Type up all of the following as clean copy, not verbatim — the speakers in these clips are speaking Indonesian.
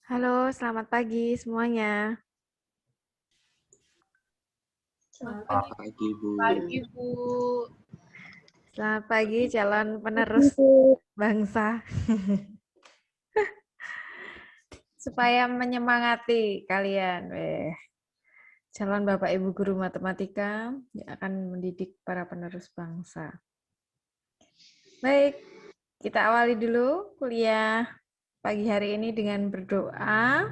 Halo, selamat pagi semuanya. Selamat Pagi, Bu. pagi, Bu. Selamat pagi calon penerus bangsa. Supaya menyemangati kalian, calon Bapak Ibu guru matematika yang akan mendidik para penerus bangsa. Baik, kita awali dulu kuliah pagi hari ini dengan berdoa.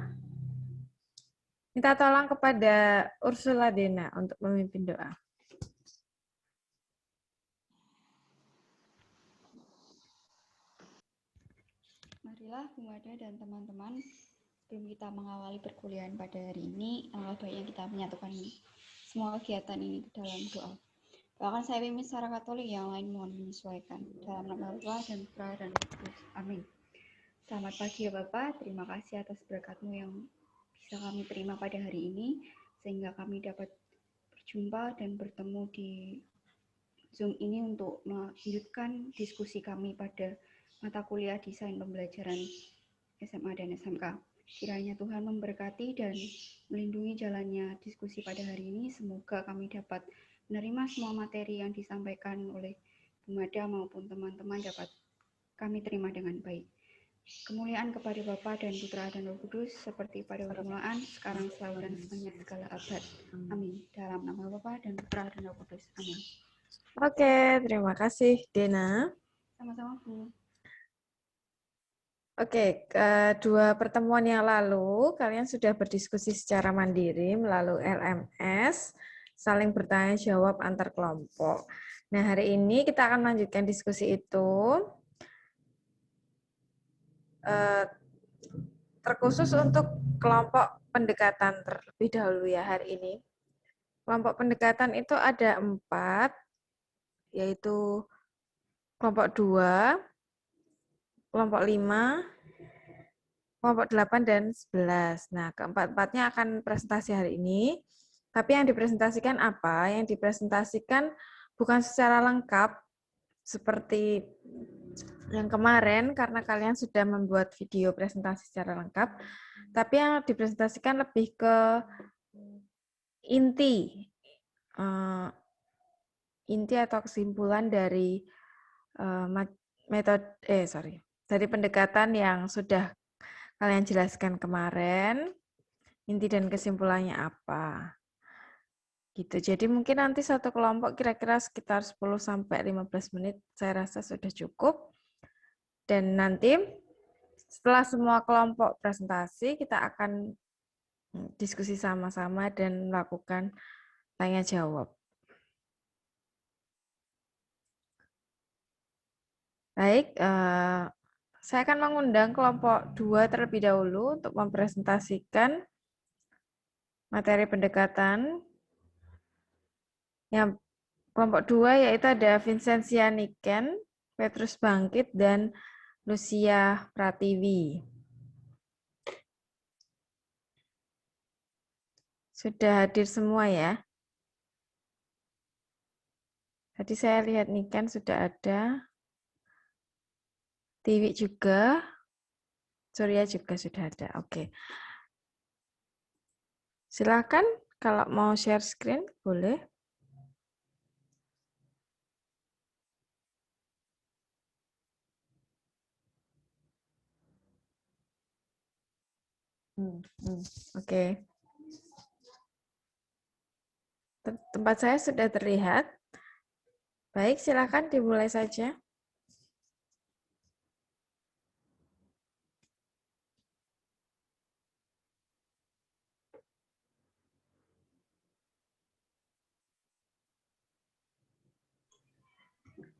Minta tolong kepada Ursula Dena untuk memimpin doa. Marilah Bu Mada dan teman-teman, sebelum kita mengawali perkuliahan pada hari ini, alangkah baiknya kita menyatukan semua kegiatan ini ke dalam doa. Bahkan saya pimpin secara Katolik, yang lain mohon menyesuaikan. Dalam nama Bapa dan Putra dan Roh Kudus. Amin. Selamat pagi ya Bapak, terima kasih atas berkat-Mu yang bisa kami terima pada hari ini, sehingga kami dapat berjumpa dan bertemu di Zoom ini untuk melanjutkan diskusi kami pada mata kuliah desain pembelajaran SMA dan SMK. Kiranya Tuhan memberkati dan melindungi jalannya diskusi pada hari ini. Semoga kami dapat menerima semua materi yang disampaikan oleh Bu Mada maupun teman-teman dapat kami terima dengan baik. Kemuliaan kepada Bapa dan Putra dan Roh Kudus, seperti pada permulaan, sekarang, selalu, dan sepanjang segala abad. Amin. Dalam nama Bapa dan Putra dan Roh Kudus. Amin. Oke, terima kasih Dena. Sama-sama, Bu. Oke, kedua pertemuan yang lalu, kalian sudah berdiskusi secara mandiri melalui LMS, saling bertanya jawab antar kelompok. Nah, hari ini kita akan melanjutkan diskusi itu, terkhusus untuk kelompok pendekatan terlebih dahulu ya hari ini. Kelompok pendekatan itu ada 4, yaitu kelompok 2, kelompok 5, kelompok 8 dan 11. Nah, keempat-empatnya akan presentasi hari ini. Tapi yang dipresentasikan apa? Yang dipresentasikan bukan secara lengkap seperti yang kemarin karena kalian sudah membuat video presentasi secara lengkap. Tapi yang dipresentasikan lebih ke inti atau kesimpulan dari dari pendekatan yang sudah kalian jelaskan kemarin, inti dan kesimpulannya apa. Gitu. Jadi mungkin nanti satu kelompok kira-kira sekitar 10-15 menit saya rasa sudah cukup. Dan nanti setelah semua kelompok presentasi kita akan diskusi sama-sama dan melakukan tanya jawab. Baik, saya akan mengundang kelompok 2 terlebih dahulu untuk mempresentasikan materi pendekatan. Yang kelompok 2 yaitu ada Vincentia Niken, Petrus Bangkit, dan Lucia Pratiwi. Sudah hadir semua ya? Tadi saya lihat Niken sudah ada. Tiwi juga. Surya juga sudah ada. Oke. Silakan kalau mau share screen, boleh. Oke. Tempat saya sudah terlihat. Baik, silakan dimulai saja.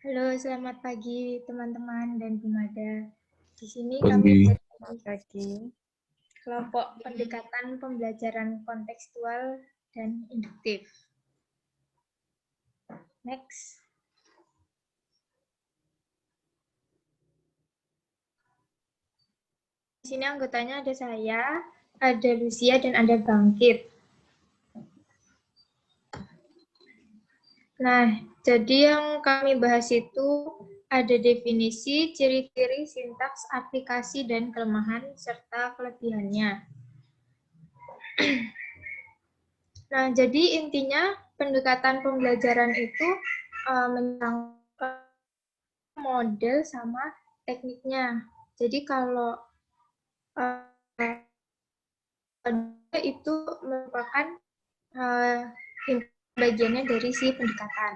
Halo, selamat pagi teman-teman dan Bu Mada. Di sini Pagi. kami Selamat pagi. kelompok pendekatan pembelajaran kontekstual dan induktif. Next. Di sini anggotanya ada saya, ada Lucia, dan ada Bangkit. Nah, jadi yang kami bahas itu ada definisi, ciri-ciri, sintaks, aplikasi, dan kelemahan, serta kelebihannya. Nah, jadi intinya pendekatan pembelajaran itu menangkap model sama tekniknya. Jadi kalau itu merupakan bagiannya dari si pendekatan.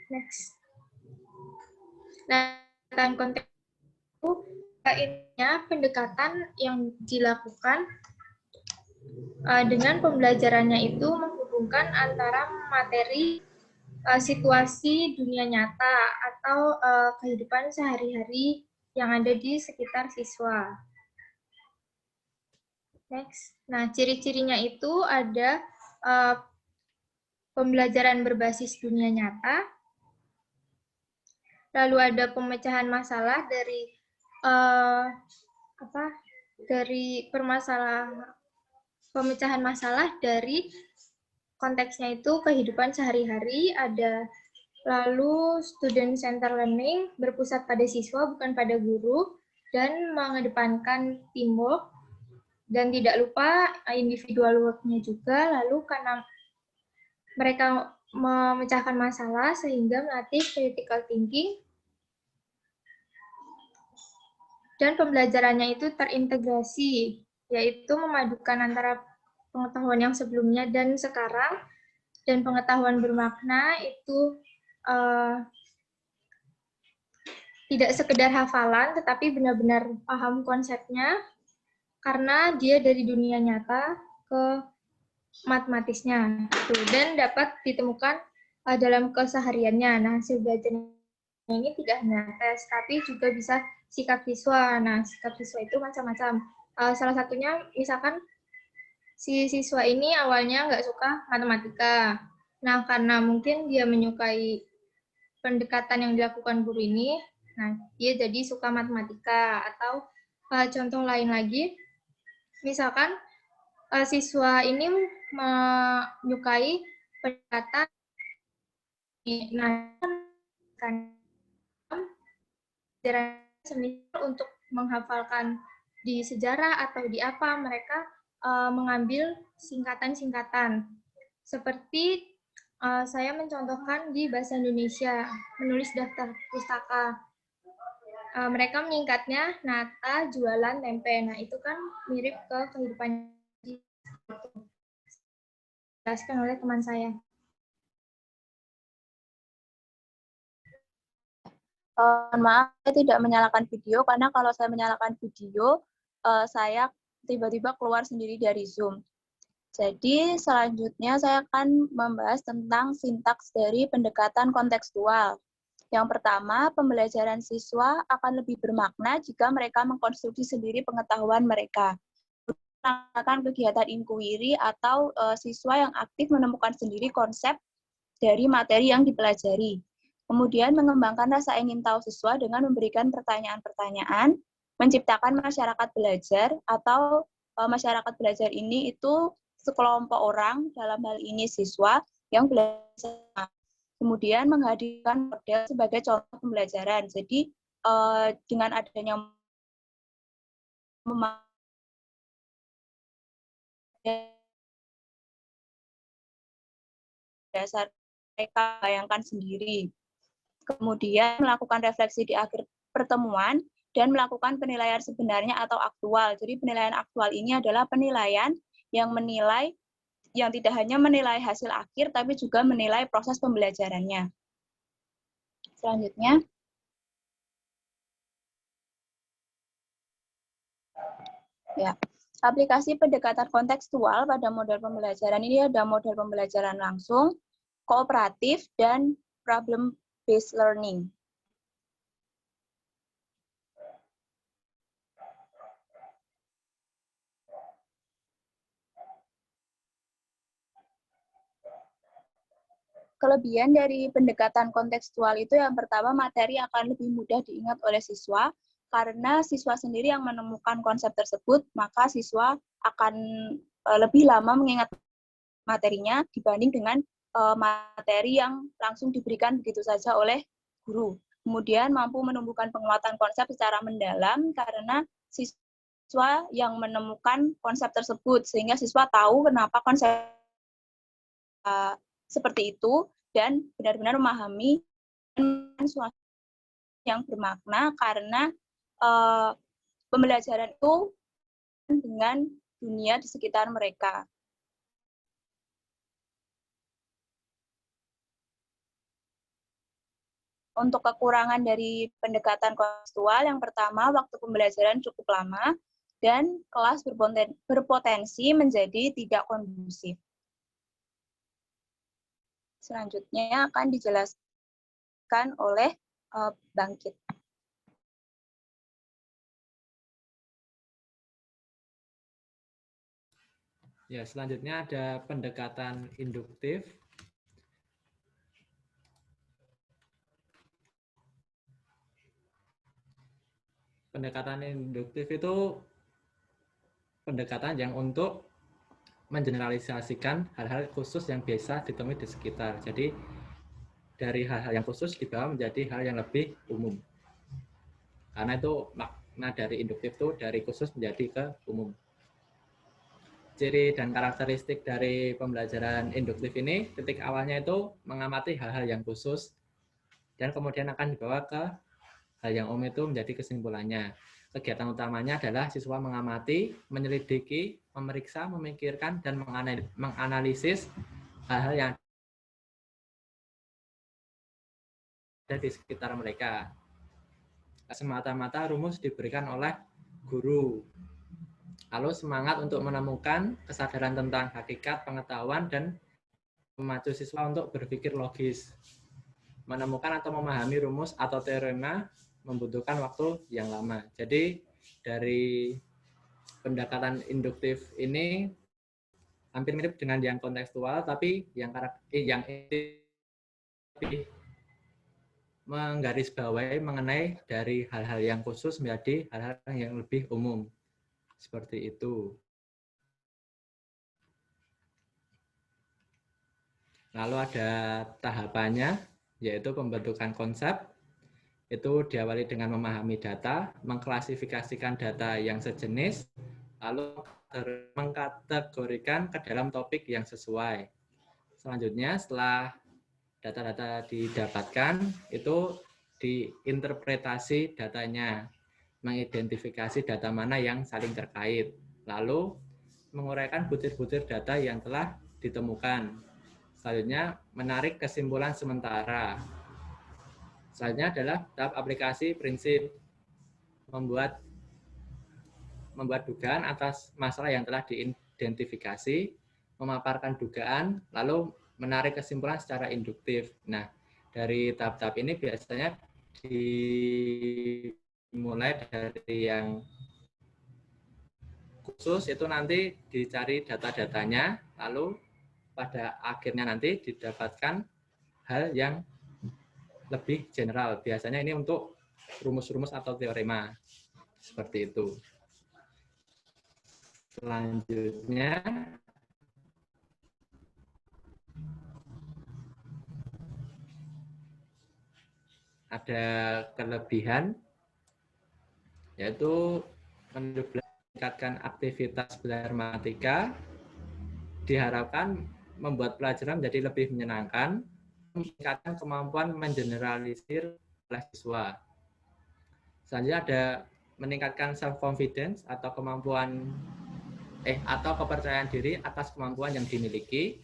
Next. Nah, dalam konteks itu intinya pendekatan yang dilakukan dengan pembelajarannya itu menghubungkan antara materi, situasi dunia nyata atau kehidupan sehari-hari yang ada di sekitar siswa. Next. Nah, ciri-cirinya itu ada pembelajaran berbasis dunia nyata, lalu ada pemecahan masalah dari pemecahan masalah dari konteksnya itu kehidupan sehari-hari, ada lalu student center learning berpusat pada siswa bukan pada guru dan mengedepankan teamwork dan tidak lupa individual work-nya juga, lalu karena mereka memecahkan masalah sehingga melatih critical thinking dan pembelajarannya itu terintegrasi, yaitu memadukan antara pengetahuan yang sebelumnya dan sekarang, dan pengetahuan bermakna itu tidak sekedar hafalan, tetapi benar-benar paham konsepnya, karena dia dari dunia nyata ke matematisnya, dan dapat ditemukan dalam kesehariannya. Nah, hasil belajar ini tidak hanya tes, tapi juga bisa sikap siswa. Nah, sikap siswa itu macam-macam. Salah satunya, misalkan si siswa ini awalnya nggak suka matematika. Nah, karena mungkin dia menyukai pendekatan yang dilakukan guru ini, nah dia jadi suka matematika. Atau contoh lain lagi, misalkan siswa ini menyukai pendekatan, nah kan semisal untuk menghafalkan di sejarah atau di apa, mereka mengambil singkatan-singkatan. Seperti saya mencontohkan di bahasa Indonesia, menulis daftar pustaka. Mereka menyingkatnya nata, jualan, tempe. Nah, itu kan mirip ke kehidupan dijelaskan oleh teman saya. Maaf, saya tidak menyalakan video, karena kalau saya menyalakan video, saya tiba-tiba keluar sendiri dari Zoom. Jadi, selanjutnya saya akan membahas tentang sintaks dari pendekatan kontekstual. Yang pertama, pembelajaran siswa akan lebih bermakna jika mereka mengkonstruksi sendiri pengetahuan mereka. Melakukan kegiatan inquiry atau siswa yang aktif menemukan sendiri konsep dari materi yang dipelajari. Kemudian mengembangkan rasa ingin tahu siswa dengan memberikan pertanyaan-pertanyaan, menciptakan masyarakat belajar, atau masyarakat belajar ini itu sekelompok orang, dalam hal ini siswa, yang belajar. Kemudian menghadirkan model sebagai contoh pembelajaran. Jadi dengan adanya dasar mereka bayangkan sendiri. Kemudian melakukan refleksi di akhir pertemuan dan melakukan penilaian sebenarnya atau aktual. Jadi penilaian aktual ini adalah penilaian yang menilai, yang tidak hanya menilai hasil akhir, tapi juga menilai proses pembelajarannya. Selanjutnya, ya, aplikasi pendekatan kontekstual pada model pembelajaran ini ada model pembelajaran langsung, kooperatif, dan problem-based learning. Kelebihan dari pendekatan kontekstual itu yang pertama, materi akan lebih mudah diingat oleh siswa, karena siswa sendiri yang menemukan konsep tersebut, maka siswa akan lebih lama mengingat materinya dibanding dengan materi yang langsung diberikan begitu saja oleh guru. Kemudian mampu menumbuhkan penguatan konsep secara mendalam karena siswa yang menemukan konsep tersebut, sehingga siswa tahu kenapa konsep seperti itu dan benar-benar memahami suasana yang bermakna karena pembelajaran itu dengan dunia di sekitar mereka. Untuk kekurangan dari pendekatan kontekstual, yang pertama, waktu pembelajaran cukup lama dan kelas berpotensi menjadi tidak kondusif. Selanjutnya akan dijelaskan oleh Bangkit. Ya, selanjutnya ada pendekatan induktif. Pendekatan induktif itu pendekatan yang untuk mengeneralisasikan hal-hal khusus yang biasa ditemui di sekitar. Jadi dari hal-hal yang khusus dibawa menjadi hal yang lebih umum. Karena itu makna dari induktif itu dari khusus menjadi ke umum. Ciri dan karakteristik dari pembelajaran induktif ini, titik awalnya itu mengamati hal-hal yang khusus dan kemudian akan dibawa ke hal yang umum itu menjadi kesimpulannya. Kegiatan utamanya adalah siswa mengamati, menyelidiki, memeriksa, memikirkan, dan menganalisis hal-hal yang ada di sekitar mereka. Semata-mata rumus diberikan oleh guru. Lalu semangat untuk menemukan kesadaran tentang hakikat pengetahuan dan memacu siswa untuk berpikir logis. Menemukan atau memahami rumus atau teorema membutuhkan waktu yang lama. Jadi dari pendekatan induktif ini hampir mirip dengan yang kontekstual, tapi yang menggarisbawahi mengenai dari hal-hal yang khusus menjadi hal-hal yang lebih umum. Seperti itu. Lalu ada tahapannya, yaitu pembentukan konsep. Itu diawali dengan memahami data, mengklasifikasikan data yang sejenis, lalu mengkategorikan ke dalam topik yang sesuai. Selanjutnya, setelah data-data didapatkan, itu diinterpretasi datanya, mengidentifikasi data mana yang saling terkait, lalu menguraikan butir-butir data yang telah ditemukan. Selanjutnya, menarik kesimpulan sementara. Selanjutnya adalah tahap aplikasi prinsip, membuat dugaan atas masalah yang telah diidentifikasi, memaparkan dugaan, lalu menarik kesimpulan secara induktif. Nah, dari tahap-tahap ini biasanya dimulai dari yang khusus, itu nanti dicari data-datanya, lalu pada akhirnya nanti didapatkan hal yang lebih general. Biasanya ini untuk rumus-rumus atau teorema. Seperti itu. Selanjutnya, ada kelebihan, yaitu meningkatkan aktivitas belajar matematika, diharapkan membuat pelajaran menjadi lebih menyenangkan, meningkatkan kemampuan mengeneralisir oleh siswa. Selanjutnya ada meningkatkan self-confidence atau kemampuan atau kepercayaan diri atas kemampuan yang dimiliki.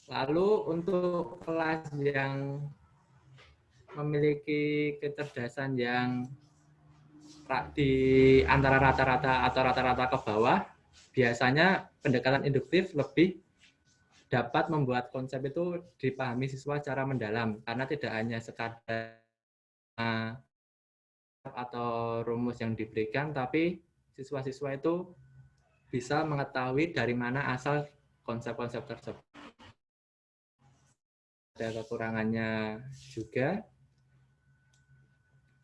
Lalu untuk kelas yang memiliki kecerdasan yang di antara rata-rata atau rata-rata ke bawah, biasanya pendekatan induktif lebih dapat membuat konsep itu dipahami siswa secara mendalam, karena tidak hanya sekadar atau rumus yang diberikan, tapi siswa-siswa itu bisa mengetahui dari mana asal konsep-konsep tersebut. Ada kekurangannya juga.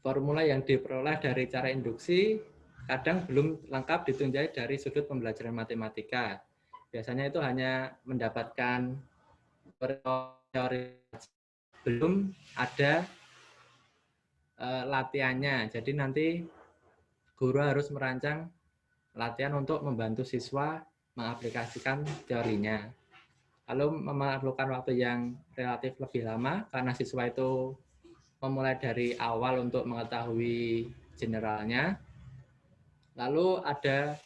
Formula yang diperoleh dari cara induksi kadang belum lengkap ditunjai dari sudut pembelajaran matematika. Biasanya itu hanya mendapatkan teori, belum ada latihannya. Jadi nanti guru harus merancang latihan untuk membantu siswa mengaplikasikan teorinya. Lalu memerlukan waktu yang relatif lebih lama karena siswa itu memulai dari awal untuk mengetahui generalnya. Lalu ada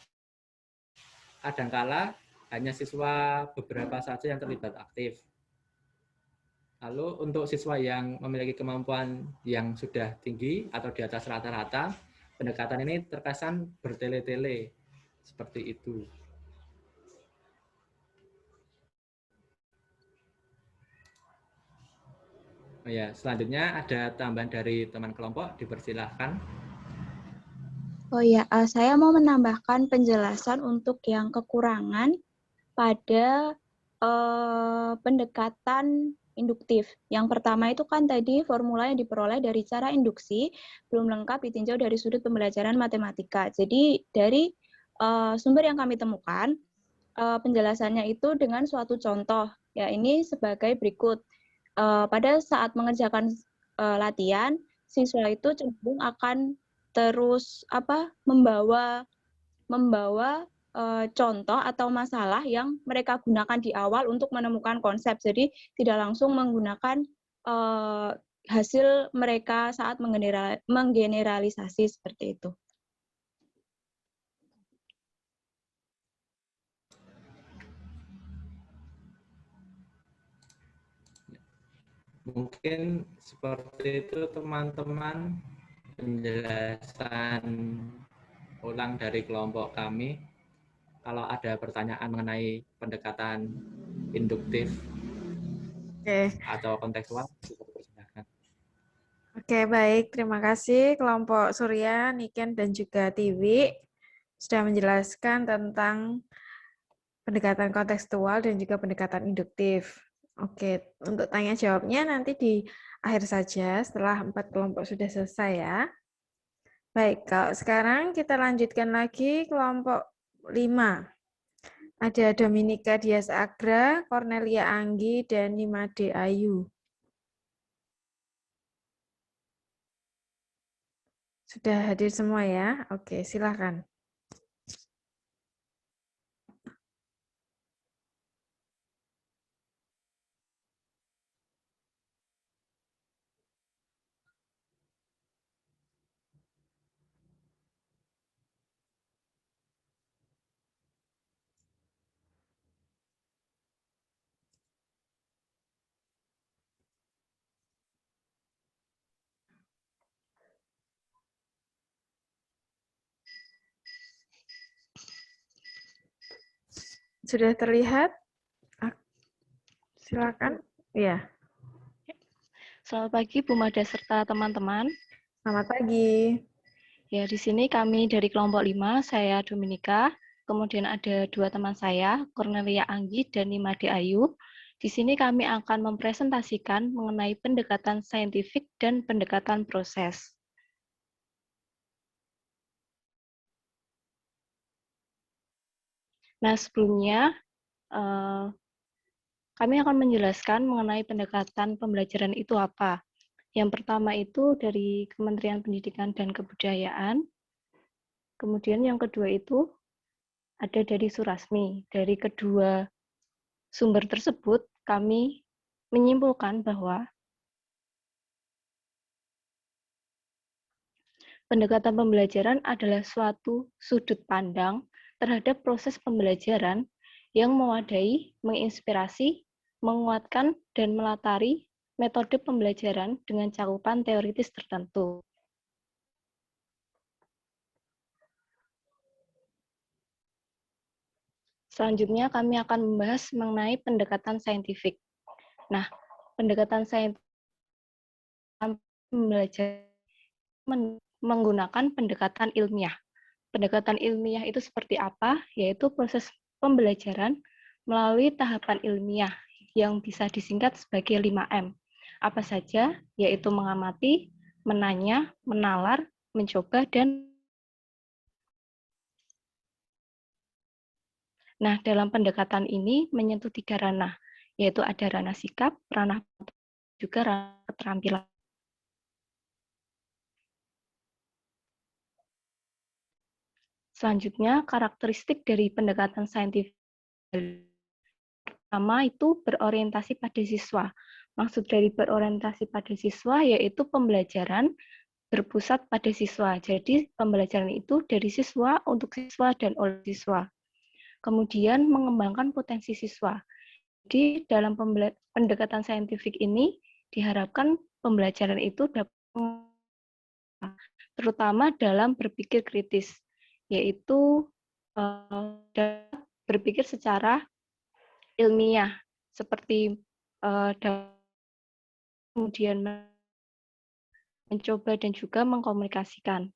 kadangkala hanya siswa beberapa saja yang terlibat aktif. Lalu untuk siswa yang memiliki kemampuan yang sudah tinggi atau di atas rata-rata, pendekatan ini terkesan bertele-tele seperti itu. Oh ya, selanjutnya ada tambahan dari teman kelompok, dipersilahkan. Oh ya, saya mau menambahkan penjelasan untuk yang kekurangan pada pendekatan induktif. Yang pertama itu kan tadi formula yang diperoleh dari cara induksi belum lengkap ditinjau dari sudut pembelajaran matematika. Jadi dari sumber yang kami temukan, penjelasannya itu dengan suatu contoh. Ya, ini sebagai berikut. Pada saat mengerjakan latihan, siswa itu cenderung akan terus membawa contoh atau masalah yang mereka gunakan di awal untuk menemukan konsep. Jadi tidak langsung menggunakan hasil mereka saat menggeneralisasi seperti itu. Mungkin seperti itu teman-teman penjelasan ulang dari kelompok kami. Kalau ada pertanyaan mengenai pendekatan induktif atau kontekstual, silakan. Oke, baik. Terima kasih kelompok Surya, Niken, dan juga Tiwi sudah menjelaskan tentang pendekatan kontekstual dan juga pendekatan induktif. Oke, untuk tanya jawabnya nanti di akhir saja setelah 4 kelompok sudah selesai ya. Baik, kalau sekarang kita lanjutkan lagi kelompok 5. Ada Dominika Dias Agra, Cornelia Anggi, dan Nimade Ayu. Sudah hadir semua ya? Oke, silakan. Sudah terlihat? Silakan. Ya. Selamat pagi Bu Mada serta teman-teman. Selamat pagi. Ya, di sini kami dari kelompok 5, saya Dominika, kemudian ada 2 teman saya, Cornelia Anggi dan Nimade Ayu. Di sini kami akan mempresentasikan mengenai pendekatan saintifik dan pendekatan proses. Nah, sebelumnya kami akan menjelaskan mengenai pendekatan pembelajaran itu apa. Yang pertama itu dari Kementerian Pendidikan dan Kebudayaan. Kemudian yang kedua itu ada dari Surasmi. Dari kedua sumber tersebut, kami menyimpulkan bahwa pendekatan pembelajaran adalah suatu sudut pandang terhadap proses pembelajaran yang mewadai, menginspirasi, menguatkan, dan melatari metode pembelajaran dengan cakupan teoritis tertentu. Selanjutnya kami akan membahas mengenai pendekatan saintifik. Nah, pendekatan saintifik belajar menggunakan pendekatan ilmiah. Pendekatan ilmiah itu seperti apa? Yaitu proses pembelajaran melalui tahapan ilmiah yang bisa disingkat sebagai 5M. Apa saja? Yaitu mengamati, menanya, menalar, mencoba, dan Nah, dalam pendekatan ini menyentuh 3 ranah, yaitu ada ranah sikap, ranah juga ranah keterampilan. Selanjutnya, karakteristik dari pendekatan saintifik. Pertama itu berorientasi pada siswa. Maksud dari berorientasi pada siswa yaitu pembelajaran berpusat pada siswa. Jadi pembelajaran itu dari siswa, untuk siswa, dan oleh siswa. Kemudian mengembangkan potensi siswa. Jadi dalam pendekatan saintifik ini diharapkan pembelajaran itu dapat terutama dalam berpikir kritis, yaitu berpikir secara ilmiah, seperti kemudian mencoba dan juga mengkomunikasikan.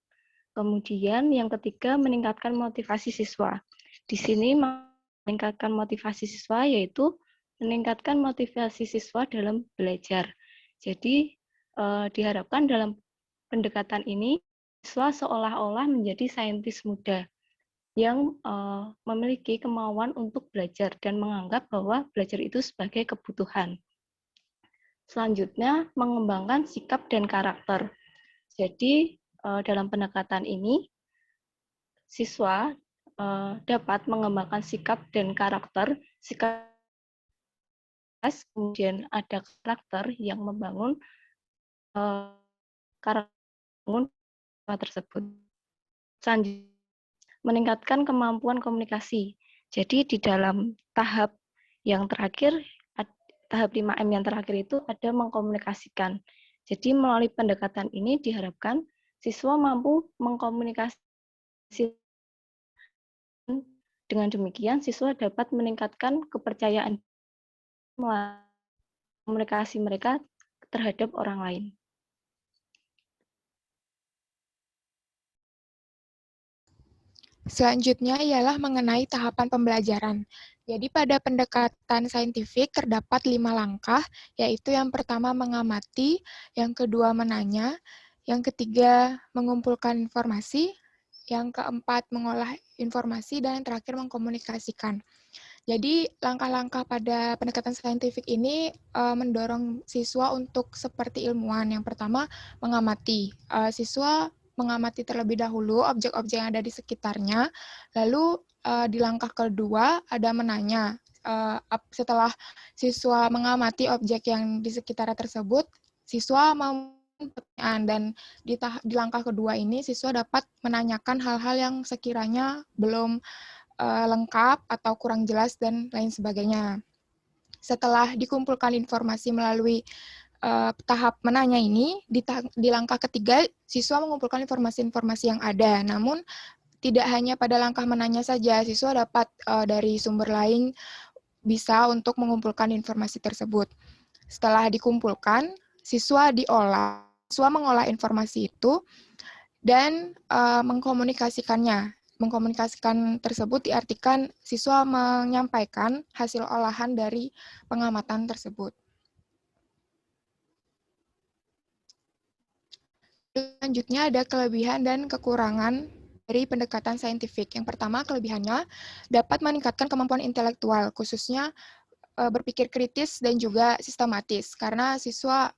Kemudian yang ketiga, meningkatkan motivasi siswa. Di sini meningkatkan motivasi siswa yaitu meningkatkan motivasi siswa dalam belajar. Jadi diharapkan dalam pendekatan ini siswa seolah-olah menjadi saintis muda yang memiliki kemauan untuk belajar dan menganggap bahwa belajar itu sebagai kebutuhan. Selanjutnya, mengembangkan sikap dan karakter. Jadi, dalam pendekatan ini, siswa dapat mengembangkan sikap dan karakter. Sikap, kemudian ada karakter yang membangun karakter tersebut. Selanjutnya, meningkatkan kemampuan komunikasi. Jadi, di dalam tahap yang terakhir, tahap 5M yang terakhir itu ada mengkomunikasikan. Jadi melalui pendekatan ini diharapkan siswa mampu mengkomunikasi. Dengan demikian siswa dapat meningkatkan kepercayaan komunikasi mereka terhadap orang lain. Selanjutnya ialah mengenai tahapan pembelajaran. Jadi pada pendekatan saintifik terdapat 5 langkah, yaitu yang pertama mengamati, yang kedua menanya, yang ketiga mengumpulkan informasi, yang keempat mengolah informasi, dan yang terakhir mengkomunikasikan. Jadi langkah-langkah pada pendekatan saintifik ini mendorong siswa untuk seperti ilmuwan. Yang pertama mengamati. Siswa mengamati terlebih dahulu objek-objek yang ada di sekitarnya. Lalu di langkah kedua ada menanya. Setelah siswa mengamati objek yang di sekitarnya tersebut, siswa mau pertanyaan, dan di langkah kedua ini siswa dapat menanyakan hal-hal yang sekiranya belum lengkap atau kurang jelas dan lain sebagainya. Setelah dikumpulkan informasi melalui tahap menanya ini, di langkah ketiga, siswa mengumpulkan informasi-informasi yang ada. Namun, tidak hanya pada langkah menanya saja, siswa dapat dari sumber lain bisa untuk mengumpulkan informasi tersebut. Setelah dikumpulkan, siswa mengolah informasi itu dan mengkomunikasikannya. Mengkomunikasikan tersebut diartikan siswa menyampaikan hasil olahan dari pengamatan tersebut. Selanjutnya ada kelebihan dan kekurangan dari pendekatan saintifik. Yang pertama, kelebihannya dapat meningkatkan kemampuan intelektual, khususnya berpikir kritis dan juga sistematis, karena siswa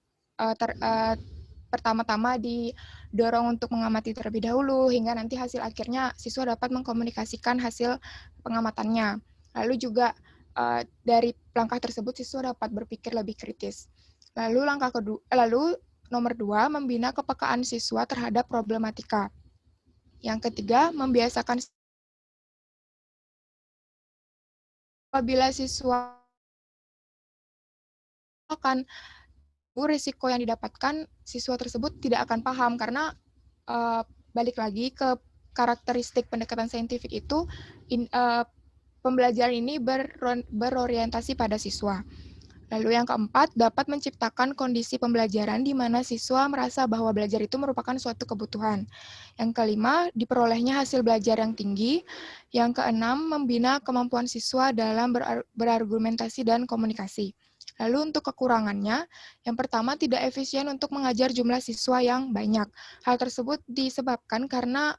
pertama-tama didorong untuk mengamati terlebih dahulu, hingga nanti hasil akhirnya siswa dapat mengkomunikasikan hasil pengamatannya. Lalu juga dari langkah tersebut siswa dapat berpikir lebih kritis. Lalu nomor 2, membina kepekaan siswa terhadap problematika. Yang ketiga, membiasakan apabila siswa akan risiko yang didapatkan, siswa tersebut tidak akan paham karena balik lagi ke karakteristik pendekatan saintifik itu, pembelajaran ini berorientasi pada siswa. Lalu yang keempat, dapat menciptakan kondisi pembelajaran di mana siswa merasa bahwa belajar itu merupakan suatu kebutuhan. Yang kelima, diperolehnya hasil belajar yang tinggi. Yang keenam, membina kemampuan siswa dalam berargumentasi dan komunikasi. Lalu untuk kekurangannya, yang pertama tidak efisien untuk mengajar jumlah siswa yang banyak. Hal tersebut disebabkan karena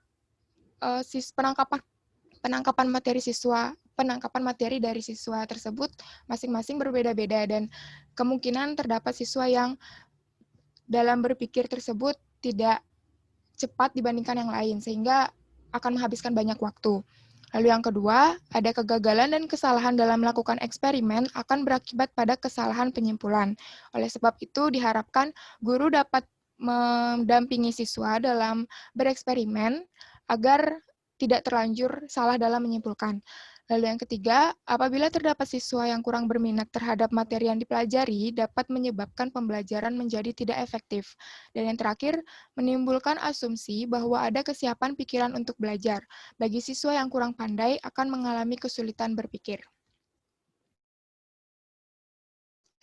penangkapan materi siswa penangkapan materi dari siswa tersebut masing-masing berbeda-beda dan kemungkinan terdapat siswa yang dalam berpikir tersebut tidak cepat dibandingkan yang lain, sehingga akan menghabiskan banyak waktu. Lalu yang kedua, ada kegagalan dan kesalahan dalam melakukan eksperimen akan berakibat pada kesalahan penyimpulan. Oleh sebab itu, diharapkan guru dapat mendampingi siswa dalam bereksperimen agar tidak terlanjur salah dalam menyimpulkan. Lalu yang ketiga, apabila terdapat siswa yang kurang berminat terhadap materi yang dipelajari, dapat menyebabkan pembelajaran menjadi tidak efektif. Dan yang terakhir, menimbulkan asumsi bahwa ada kesiapan pikiran untuk belajar. Bagi siswa yang kurang pandai akan mengalami kesulitan berpikir.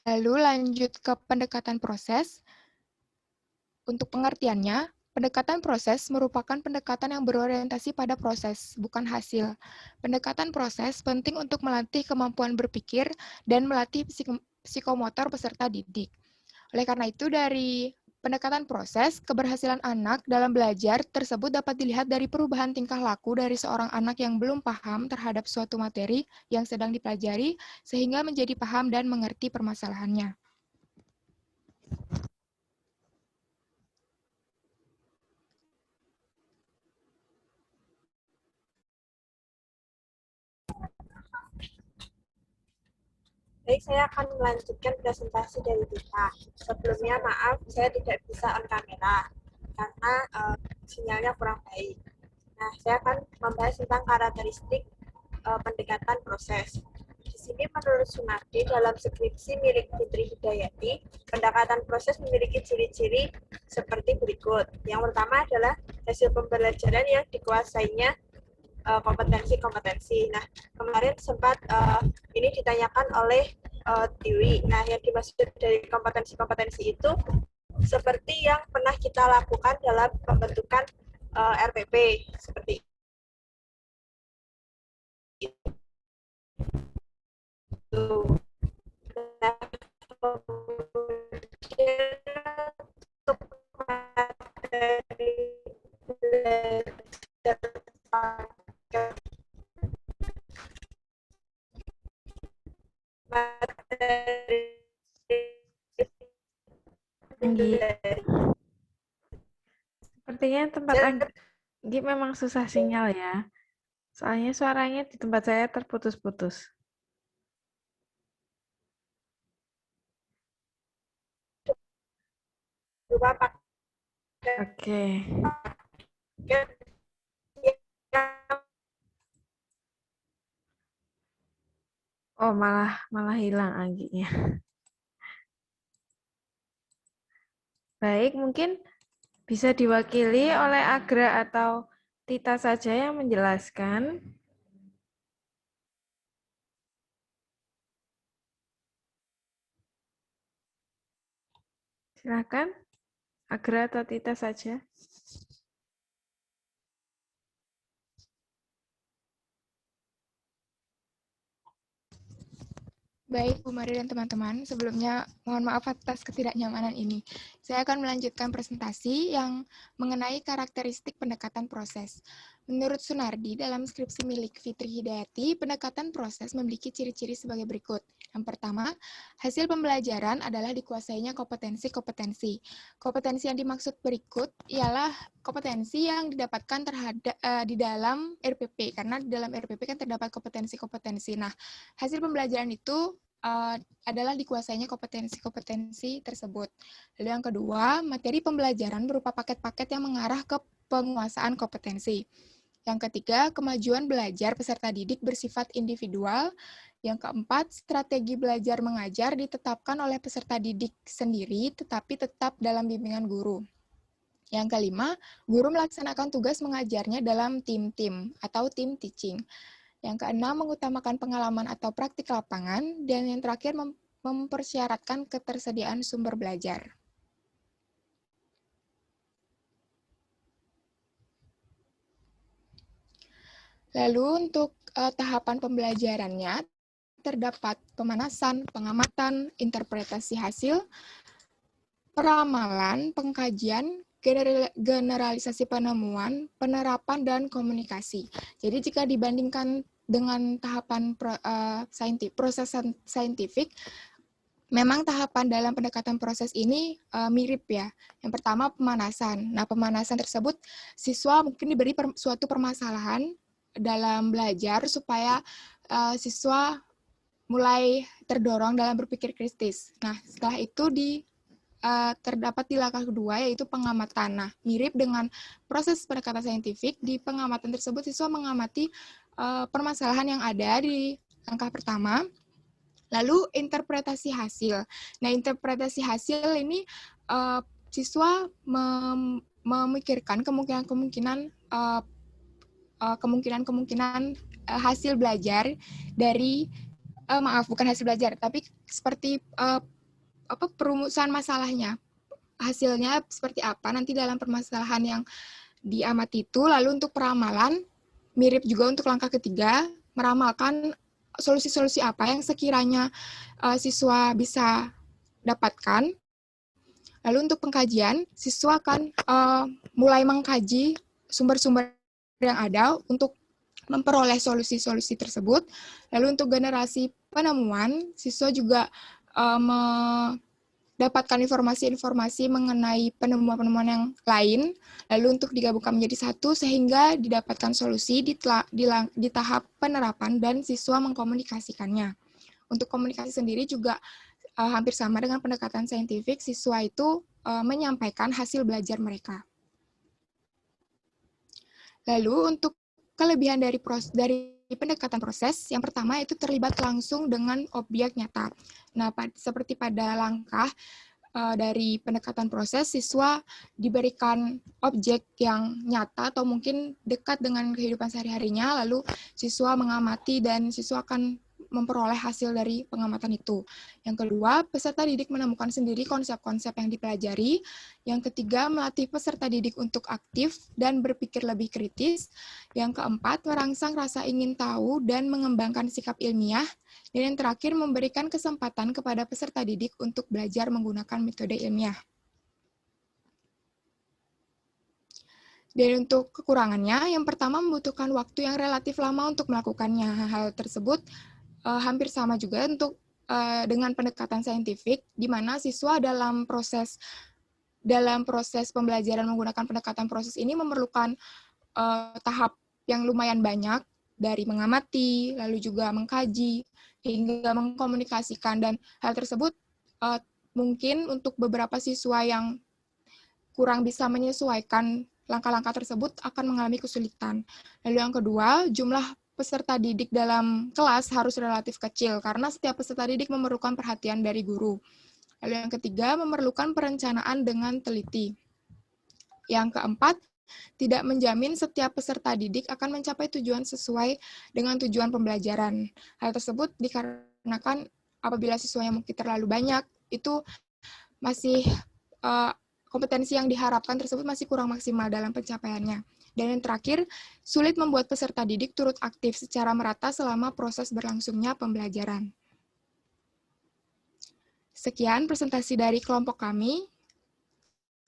Lalu lanjut ke pendekatan proses. Untuk pengertiannya, pendekatan proses merupakan pendekatan yang berorientasi pada proses, bukan hasil. Pendekatan proses penting untuk melatih kemampuan berpikir dan melatih psikomotor peserta didik. Oleh karena itu, dari pendekatan proses, keberhasilan anak dalam belajar tersebut dapat dilihat dari perubahan tingkah laku dari seorang anak yang belum paham terhadap suatu materi yang sedang dipelajari, sehingga menjadi paham dan mengerti permasalahannya. Baik, saya akan melanjutkan presentasi dari kita. Sebelumnya maaf, saya tidak bisa on kamera karena sinyalnya kurang baik. Nah, saya akan membahas tentang karakteristik pendekatan proses. Di sini menurut Sunardi dalam skripsi milik Fitri Hidayati, pendekatan proses memiliki ciri-ciri seperti berikut. Yang pertama adalah hasil pembelajaran yang dikuasainya kompetensi-kompetensi. Nah, kemarin sempat ini ditanyakan oleh Tiwi. Nah, yang dimaksud dari kompetensi-kompetensi itu seperti yang pernah kita lakukan dalam pembentukan RPP, seperti itu. Nah, untuk materi sepertinya tempat Anggi memang susah sinyal ya. Soalnya suaranya di tempat saya terputus-putus. Oke. Oh, malah hilang Angginya. Baik, mungkin bisa diwakili oleh Agra atau Tita saja yang menjelaskan. Silakan, Agra atau Tita saja. Baik, Bu Mari dan teman-teman, sebelumnya mohon maaf atas ketidaknyamanan ini. Saya akan melanjutkan presentasi yang mengenai karakteristik pendekatan proses. Menurut Sunardi, dalam skripsi milik Fitri Hidayati, pendekatan proses memiliki ciri-ciri sebagai berikut. Yang pertama, hasil pembelajaran adalah dikuasainya kompetensi-kompetensi. Kompetensi yang dimaksud berikut ialah kompetensi yang didapatkan di dalam RPP, karena di dalam RPP kan terdapat kompetensi-kompetensi. Nah, hasil pembelajaran itu adalah dikuasainya kompetensi-kompetensi tersebut. Lalu yang kedua, materi pembelajaran berupa paket-paket yang mengarah ke penguasaan kompetensi. Yang ketiga, kemajuan belajar peserta didik bersifat individual. Yang keempat, strategi belajar mengajar ditetapkan oleh peserta didik sendiri, tetapi tetap dalam bimbingan guru. Yang kelima, guru melaksanakan tugas mengajarnya dalam tim-tim atau tim teaching. Yang keenam, mengutamakan pengalaman atau praktik lapangan. Dan yang terakhir, mempersyaratkan ketersediaan sumber belajar. Lalu untuk tahapan pembelajarannya, terdapat pemanasan, pengamatan, interpretasi hasil, peramalan, pengkajian, generalisasi penemuan, penerapan, dan komunikasi. Jadi jika dibandingkan dengan tahapan proses saintifik, memang tahapan dalam pendekatan proses ini mirip ya. Yang pertama pemanasan. Nah, pemanasan tersebut siswa mungkin diberi suatu permasalahan dalam belajar supaya siswa mulai terdorong dalam berpikir kritis. Nah, setelah itu terdapat di langkah kedua, yaitu pengamatan. Nah, mirip dengan proses pendekatan saintifik, di pengamatan tersebut siswa mengamati permasalahan yang ada di langkah pertama, lalu interpretasi hasil. Nah, interpretasi hasil ini siswa memikirkan kemungkinan-kemungkinan hasil belajar dari bukan hasil belajar, tapi seperti perumusan masalahnya. Hasilnya seperti apa nanti dalam permasalahan yang diamati itu. Lalu untuk peramalan, mirip juga untuk langkah ketiga, meramalkan solusi-solusi apa yang sekiranya siswa bisa dapatkan. Lalu untuk pengkajian, siswa akan mulai mengkaji sumber-sumber yang ada untuk memperoleh solusi-solusi tersebut. Lalu untuk generasi penemuan, siswa juga mendapatkan informasi-informasi mengenai penemuan-penemuan yang lain, lalu untuk digabungkan menjadi satu sehingga didapatkan solusi di tahap penerapan dan siswa mengkomunikasikannya. Untuk komunikasi sendiri juga hampir sama dengan pendekatan saintifik, siswa itu menyampaikan hasil belajar mereka. Lalu untuk kelebihan dari pendekatan proses, yang pertama itu terlibat langsung dengan objek nyata. Nah, seperti pada langkah dari pendekatan proses, siswa diberikan objek yang nyata atau mungkin dekat dengan kehidupan sehari-harinya, lalu siswa mengamati dan siswa akan memperoleh hasil dari pengamatan itu. Yang kedua, peserta didik menemukan sendiri konsep-konsep yang dipelajari. Yang ketiga, melatih peserta didik untuk aktif dan berpikir lebih kritis. Yang keempat, merangsang rasa ingin tahu dan mengembangkan sikap ilmiah. Dan yang terakhir, memberikan kesempatan kepada peserta didik untuk belajar menggunakan metode ilmiah. Dan untuk kekurangannya, yang pertama membutuhkan waktu yang relatif lama untuk melakukannya. Hal tersebut hampir sama juga dengan pendekatan saintifik, di mana siswa dalam proses pembelajaran menggunakan pendekatan proses ini memerlukan tahap yang lumayan banyak, dari mengamati, lalu juga mengkaji, hingga mengkomunikasikan, dan hal tersebut mungkin untuk beberapa siswa yang kurang bisa menyesuaikan langkah-langkah tersebut akan mengalami kesulitan. Lalu yang kedua, jumlah peserta didik dalam kelas harus relatif kecil, karena setiap peserta didik memerlukan perhatian dari guru. Lalu yang ketiga, memerlukan perencanaan dengan teliti. Yang keempat, tidak menjamin setiap peserta didik akan mencapai tujuan sesuai dengan tujuan pembelajaran. Hal tersebut dikarenakan apabila siswanya mungkin terlalu banyak, itu masih kompetensi yang diharapkan tersebut masih kurang maksimal dalam pencapaiannya. Dan yang terakhir, sulit membuat peserta didik turut aktif secara merata selama proses berlangsungnya pembelajaran. Sekian presentasi dari kelompok kami.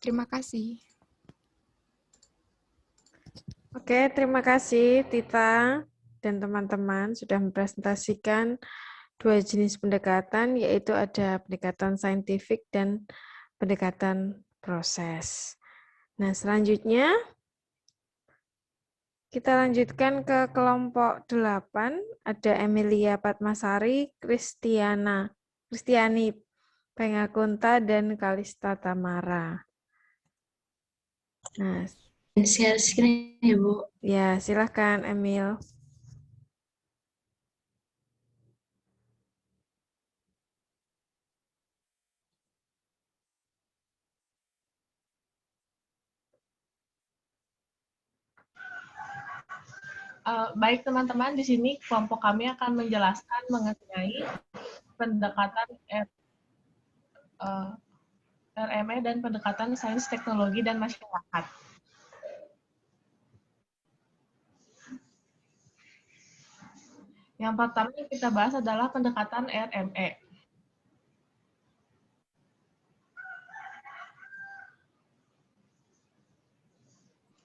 Terima kasih. Oke, terima kasih Tita dan teman-teman sudah mempresentasikan dua jenis pendekatan, yaitu ada pendekatan saintifik dan pendekatan proses. Nah, selanjutnya kita lanjutkan ke kelompok 8, ada Emilia Padmasari, Kristiani Pengakunta, dan Kalista Tamara. Nah, share screen ya, Bu. Ya, silahkan Emil. Baik teman-teman, di sini kelompok kami akan menjelaskan mengenai pendekatan RME dan pendekatan sains, teknologi, dan masyarakat. Yang pertama yang kita bahas adalah pendekatan RME.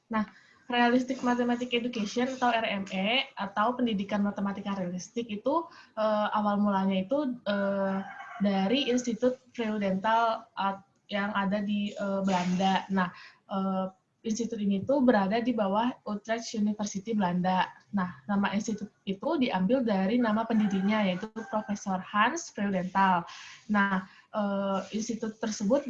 Nah, Realistic Mathematics Education atau RME atau pendidikan matematika realistik itu awal mulanya itu dari Institut Freudenthal yang ada di Belanda. Nah, institut ini tuh berada di bawah Utrecht University Belanda. Nah, nama institut itu diambil dari nama pendirinya yaitu Profesor Hans Freudenthal. Nah, institut tersebut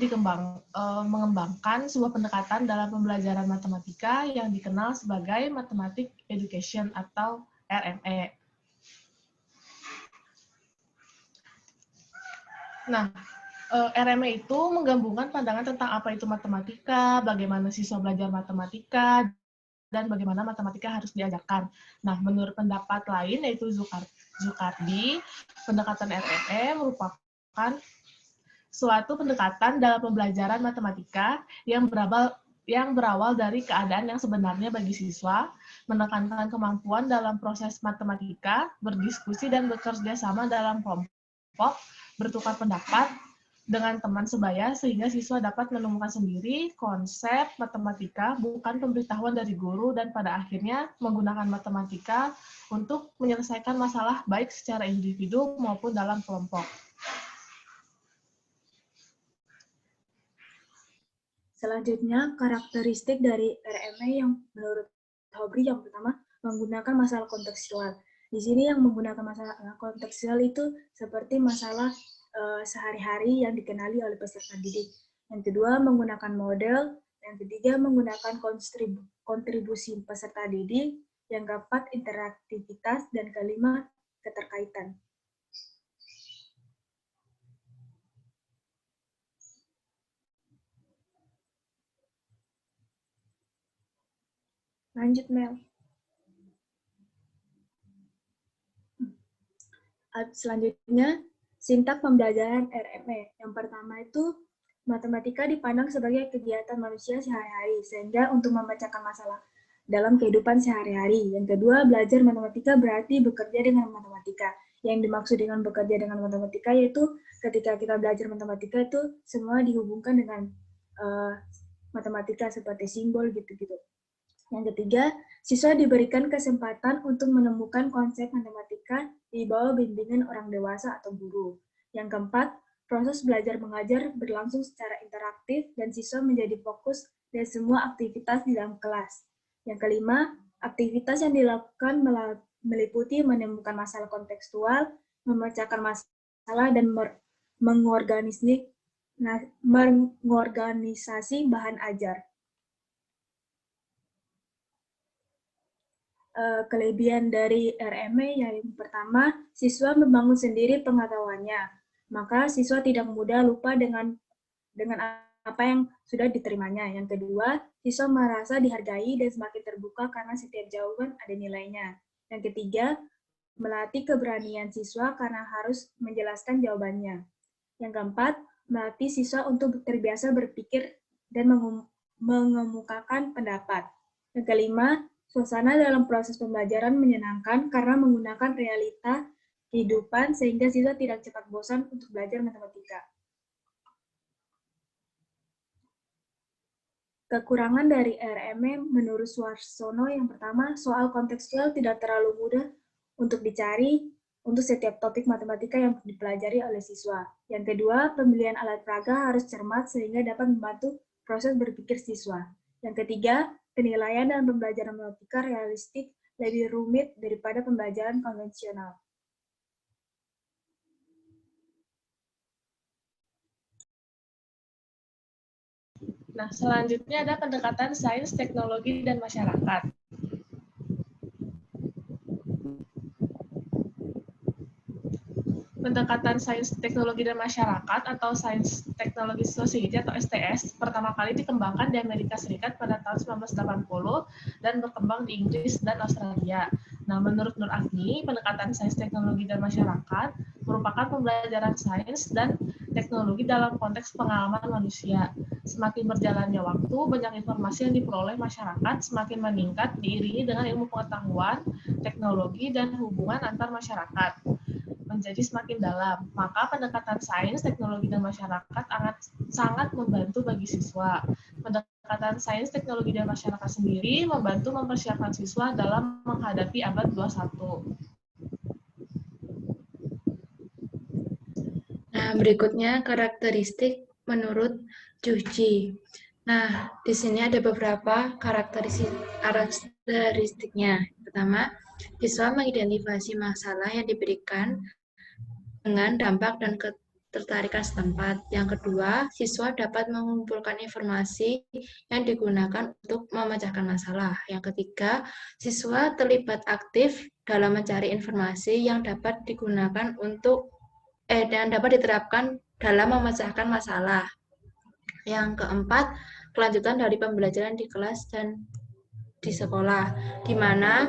mengembangkan sebuah pendekatan dalam pembelajaran matematika yang dikenal sebagai Mathematics Education atau RME. Nah, RME itu menggabungkan pandangan tentang apa itu matematika, bagaimana siswa belajar matematika, dan bagaimana matematika harus diajarkan. Nah, menurut pendapat lain yaitu Zucardi, pendekatan RME merupakan suatu pendekatan dalam pembelajaran matematika yang berawal dari keadaan yang sebenarnya bagi siswa, menekankan kemampuan dalam proses matematika, berdiskusi dan bekerja sama dalam kelompok, bertukar pendapat dengan teman sebaya sehingga siswa dapat menemukan sendiri konsep matematika bukan pemberitahuan dari guru dan pada akhirnya menggunakan matematika untuk menyelesaikan masalah baik secara individu maupun dalam kelompok. Selanjutnya, karakteristik dari RME yang menurut Hobry yang pertama menggunakan masalah kontekstual. Di sini yang menggunakan masalah kontekstual itu seperti masalah sehari-hari yang dikenali oleh peserta didik. Yang kedua, menggunakan model. Yang ketiga, menggunakan kontribusi peserta didik. Yang keempat, interaktivitas. Dan kelima, keterkaitan. Lanjut, Mel. Selanjutnya, sintak pembelajaran RME. Yang pertama itu, matematika dipandang sebagai kegiatan manusia sehari-hari, sehingga untuk memecahkan masalah dalam kehidupan sehari-hari. Yang kedua, belajar matematika berarti bekerja dengan matematika. Yang dimaksud dengan bekerja dengan matematika yaitu ketika kita belajar matematika itu semua dihubungkan dengan matematika seperti simbol gitu-gitu. Yang ketiga, siswa diberikan kesempatan untuk menemukan konsep matematika di bawah bimbingan orang dewasa atau guru. Yang keempat, proses belajar mengajar berlangsung secara interaktif dan siswa menjadi fokus dari semua aktivitas di dalam kelas. Yang kelima, aktivitas yang dilakukan meliputi menemukan masalah kontekstual, memecahkan masalah, dan mengorganisasi bahan ajar. Kelebihan dari RME yang pertama, siswa membangun sendiri pengetahuannya. Maka siswa tidak mudah lupa dengan apa yang sudah diterimanya. Yang kedua, siswa merasa dihargai dan semakin terbuka karena setiap jawaban ada nilainya. Yang ketiga, melatih keberanian siswa karena harus menjelaskan jawabannya. Yang keempat, melatih siswa untuk terbiasa berpikir dan mengemukakan pendapat. Yang kelima, suasana dalam proses pembelajaran menyenangkan karena menggunakan realita kehidupan sehingga siswa tidak cepat bosan untuk belajar matematika. Kekurangan dari RME menurut Suarsono yang pertama, soal kontekstual tidak terlalu mudah untuk dicari untuk setiap topik matematika yang dipelajari oleh siswa. Yang kedua, pemilihan alat peraga harus cermat sehingga dapat membantu proses berpikir siswa. Yang ketiga, penilaian dan pembelajaran matematika realistik lebih rumit daripada pembelajaran konvensional. Nah, selanjutnya ada pendekatan sains, teknologi, dan masyarakat. Pendekatan sains, teknologi, dan masyarakat atau Science Technology Society atau STS pertama kali dikembangkan di Amerika Serikat pada tahun 1980 dan berkembang di Inggris dan Australia. Nah, menurut Nur Agni, pendekatan sains, teknologi, dan masyarakat merupakan pembelajaran sains dan teknologi dalam konteks pengalaman manusia. Semakin berjalannya waktu, banyak informasi yang diperoleh masyarakat semakin meningkat diiringi dengan ilmu pengetahuan, teknologi, dan hubungan antar masyarakat menjadi semakin dalam. Maka pendekatan sains, teknologi, dan masyarakat sangat membantu bagi siswa. Pendekatan pendekatan sains, teknologi, dan masyarakat sendiri membantu mempersiapkan siswa dalam menghadapi abad 21. Nah, berikutnya karakteristik menurut Juji. Nah, di sini ada beberapa karakteristiknya. Pertama, siswa mengidentifikasi masalah yang diberikan dengan dampak dan ketertarikan setempat. Yang kedua, siswa dapat mengumpulkan informasi yang digunakan untuk memecahkan masalah. Yang ketiga, siswa terlibat aktif dalam mencari informasi yang dapat digunakan dan dapat diterapkan dalam memecahkan masalah. Yang keempat, kelanjutan dari pembelajaran di kelas dan di sekolah, di mana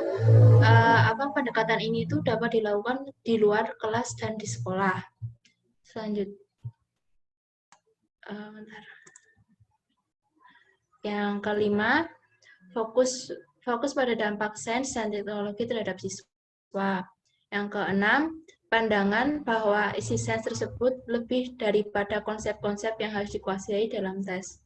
pendekatan ini itu dapat dilakukan di luar kelas dan di sekolah. Yang kelima, fokus pada dampak sains dan teknologi terhadap siswa. Yang keenam, pandangan bahwa isi sains tersebut lebih daripada konsep-konsep yang harus dikuasai dalam tes.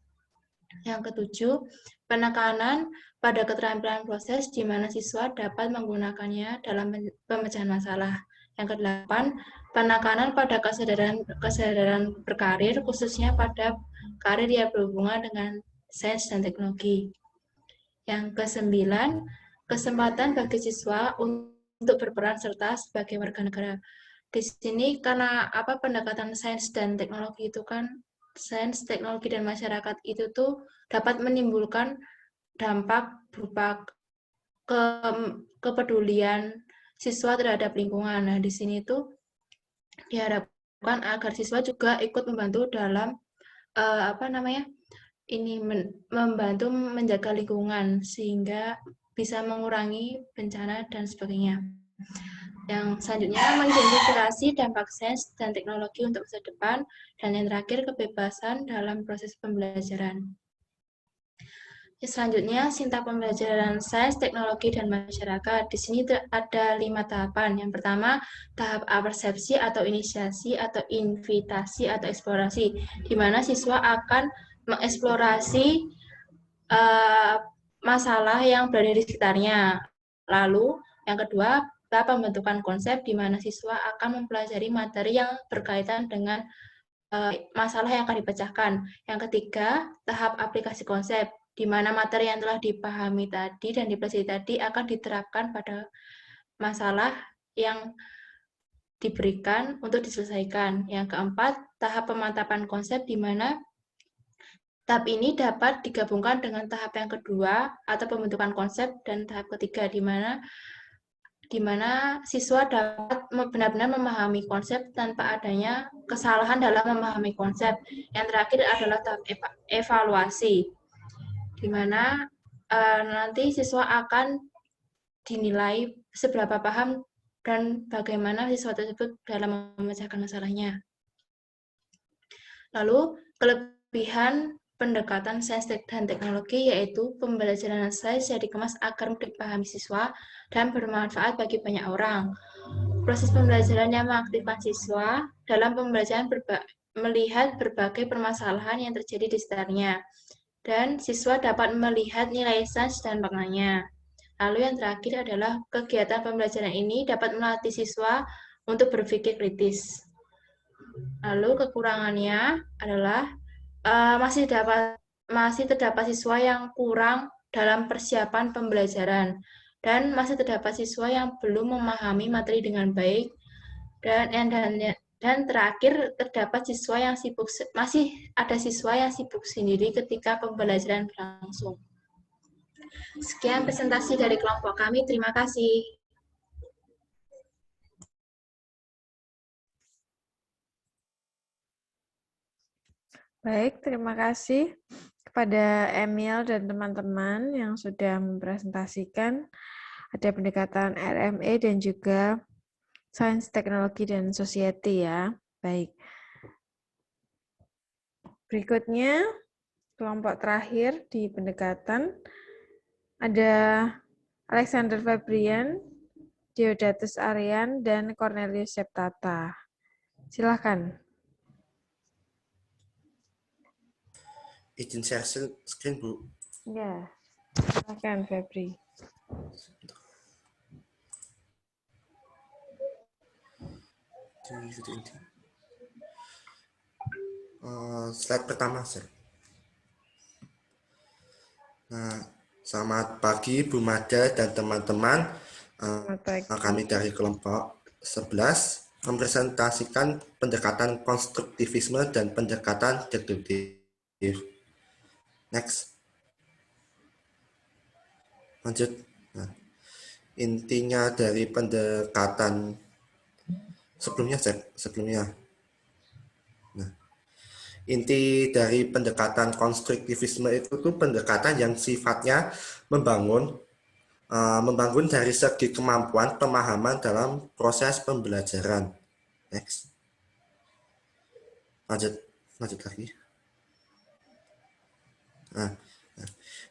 Yang ketujuh, penekanan pada keterampilan proses di mana siswa dapat menggunakannya dalam pemecahan masalah. Yang kedelapan, penekanan pada kesadaran berkarir, khususnya pada karir yang berhubungan dengan sains dan teknologi. Yang kesembilan, kesempatan bagi siswa untuk berperan serta sebagai warga negara. Di sini karena pendekatan sains dan teknologi itu kan, sains, teknologi, dan masyarakat itu tuh dapat menimbulkan dampak berupa kepedulian siswa terhadap lingkungan. Nah, di sini tuh diharapkan agar siswa juga ikut membantu dalam membantu menjaga lingkungan sehingga bisa mengurangi bencana dan sebagainya. Yang selanjutnya, mengidentifikasi dampak sains dan teknologi untuk masa depan, dan yang terakhir, kebebasan dalam proses pembelajaran. Selanjutnya, Sintak Pembelajaran Sains, Teknologi, dan Masyarakat. Di sini ada 5 tahapan. Yang pertama, tahap persepsi atau inisiasi atau invitasi atau eksplorasi, di mana siswa akan mengeksplorasi masalah yang berada di sekitarnya. Lalu, yang kedua, tahap pembentukan konsep, di mana siswa akan mempelajari materi yang berkaitan dengan masalah yang akan dipecahkan. Yang ketiga, tahap aplikasi konsep, di mana materi yang telah dipahami tadi dan dipelajari tadi akan diterapkan pada masalah yang diberikan untuk diselesaikan. Yang keempat, tahap pemantapan konsep, di mana tahap ini dapat digabungkan dengan tahap yang kedua atau pembentukan konsep, dan tahap ketiga di mana siswa dapat benar-benar memahami konsep tanpa adanya kesalahan dalam memahami konsep. Yang terakhir adalah tahap evaluasi, di mana nanti siswa akan dinilai seberapa paham dan bagaimana siswa tersebut dalam memecahkan masalahnya. Lalu, kelebihan pendekatan sains dan teknologi yaitu pembelajaran sains yang dikemas agar mudah dipahami siswa dan bermanfaat bagi banyak orang. Proses pembelajaran yang mengaktifkan siswa dalam pembelajaran melihat berbagai permasalahan yang terjadi di sekitarnya, dan siswa dapat melihat nilai sains dan maknanya. Lalu yang terakhir adalah kegiatan pembelajaran ini dapat melatih siswa untuk berpikir kritis. Lalu kekurangannya adalah masih terdapat siswa yang kurang dalam persiapan pembelajaran, dan masih terdapat siswa yang belum memahami materi dengan baik, dan terakhir terdapat siswa yang masih ada siswa yang sibuk sendiri ketika pembelajaran berlangsung. Sekian presentasi dari kelompok kami, terima kasih. Baik, terima kasih kepada Emil dan teman-teman yang sudah mempresentasikan. Ada pendekatan RME dan juga Sains, Teknologi, dan Society ya. Baik. Berikutnya, kelompok terakhir di pendekatan ada Alexander Fabrian, Deodatus Aryan, dan Cornelius Septata. Silakan. izin share screen, Bu. Ya, silakan Febri. Slide pertama, Sir. Nah, selamat pagi Bu Mada dan teman-teman. Kami dari kelompok 11 mempresentasikan pendekatan konstruktivisme dan pendekatan deduktif. Next. Lanjut. Nah, intinya dari pendekatan sebelumnya. Nah, inti dari pendekatan konstruktivisme itu tuh pendekatan yang sifatnya membangun dari segi kemampuan pemahaman dalam proses pembelajaran. Next. Lanjut lagi. Nah,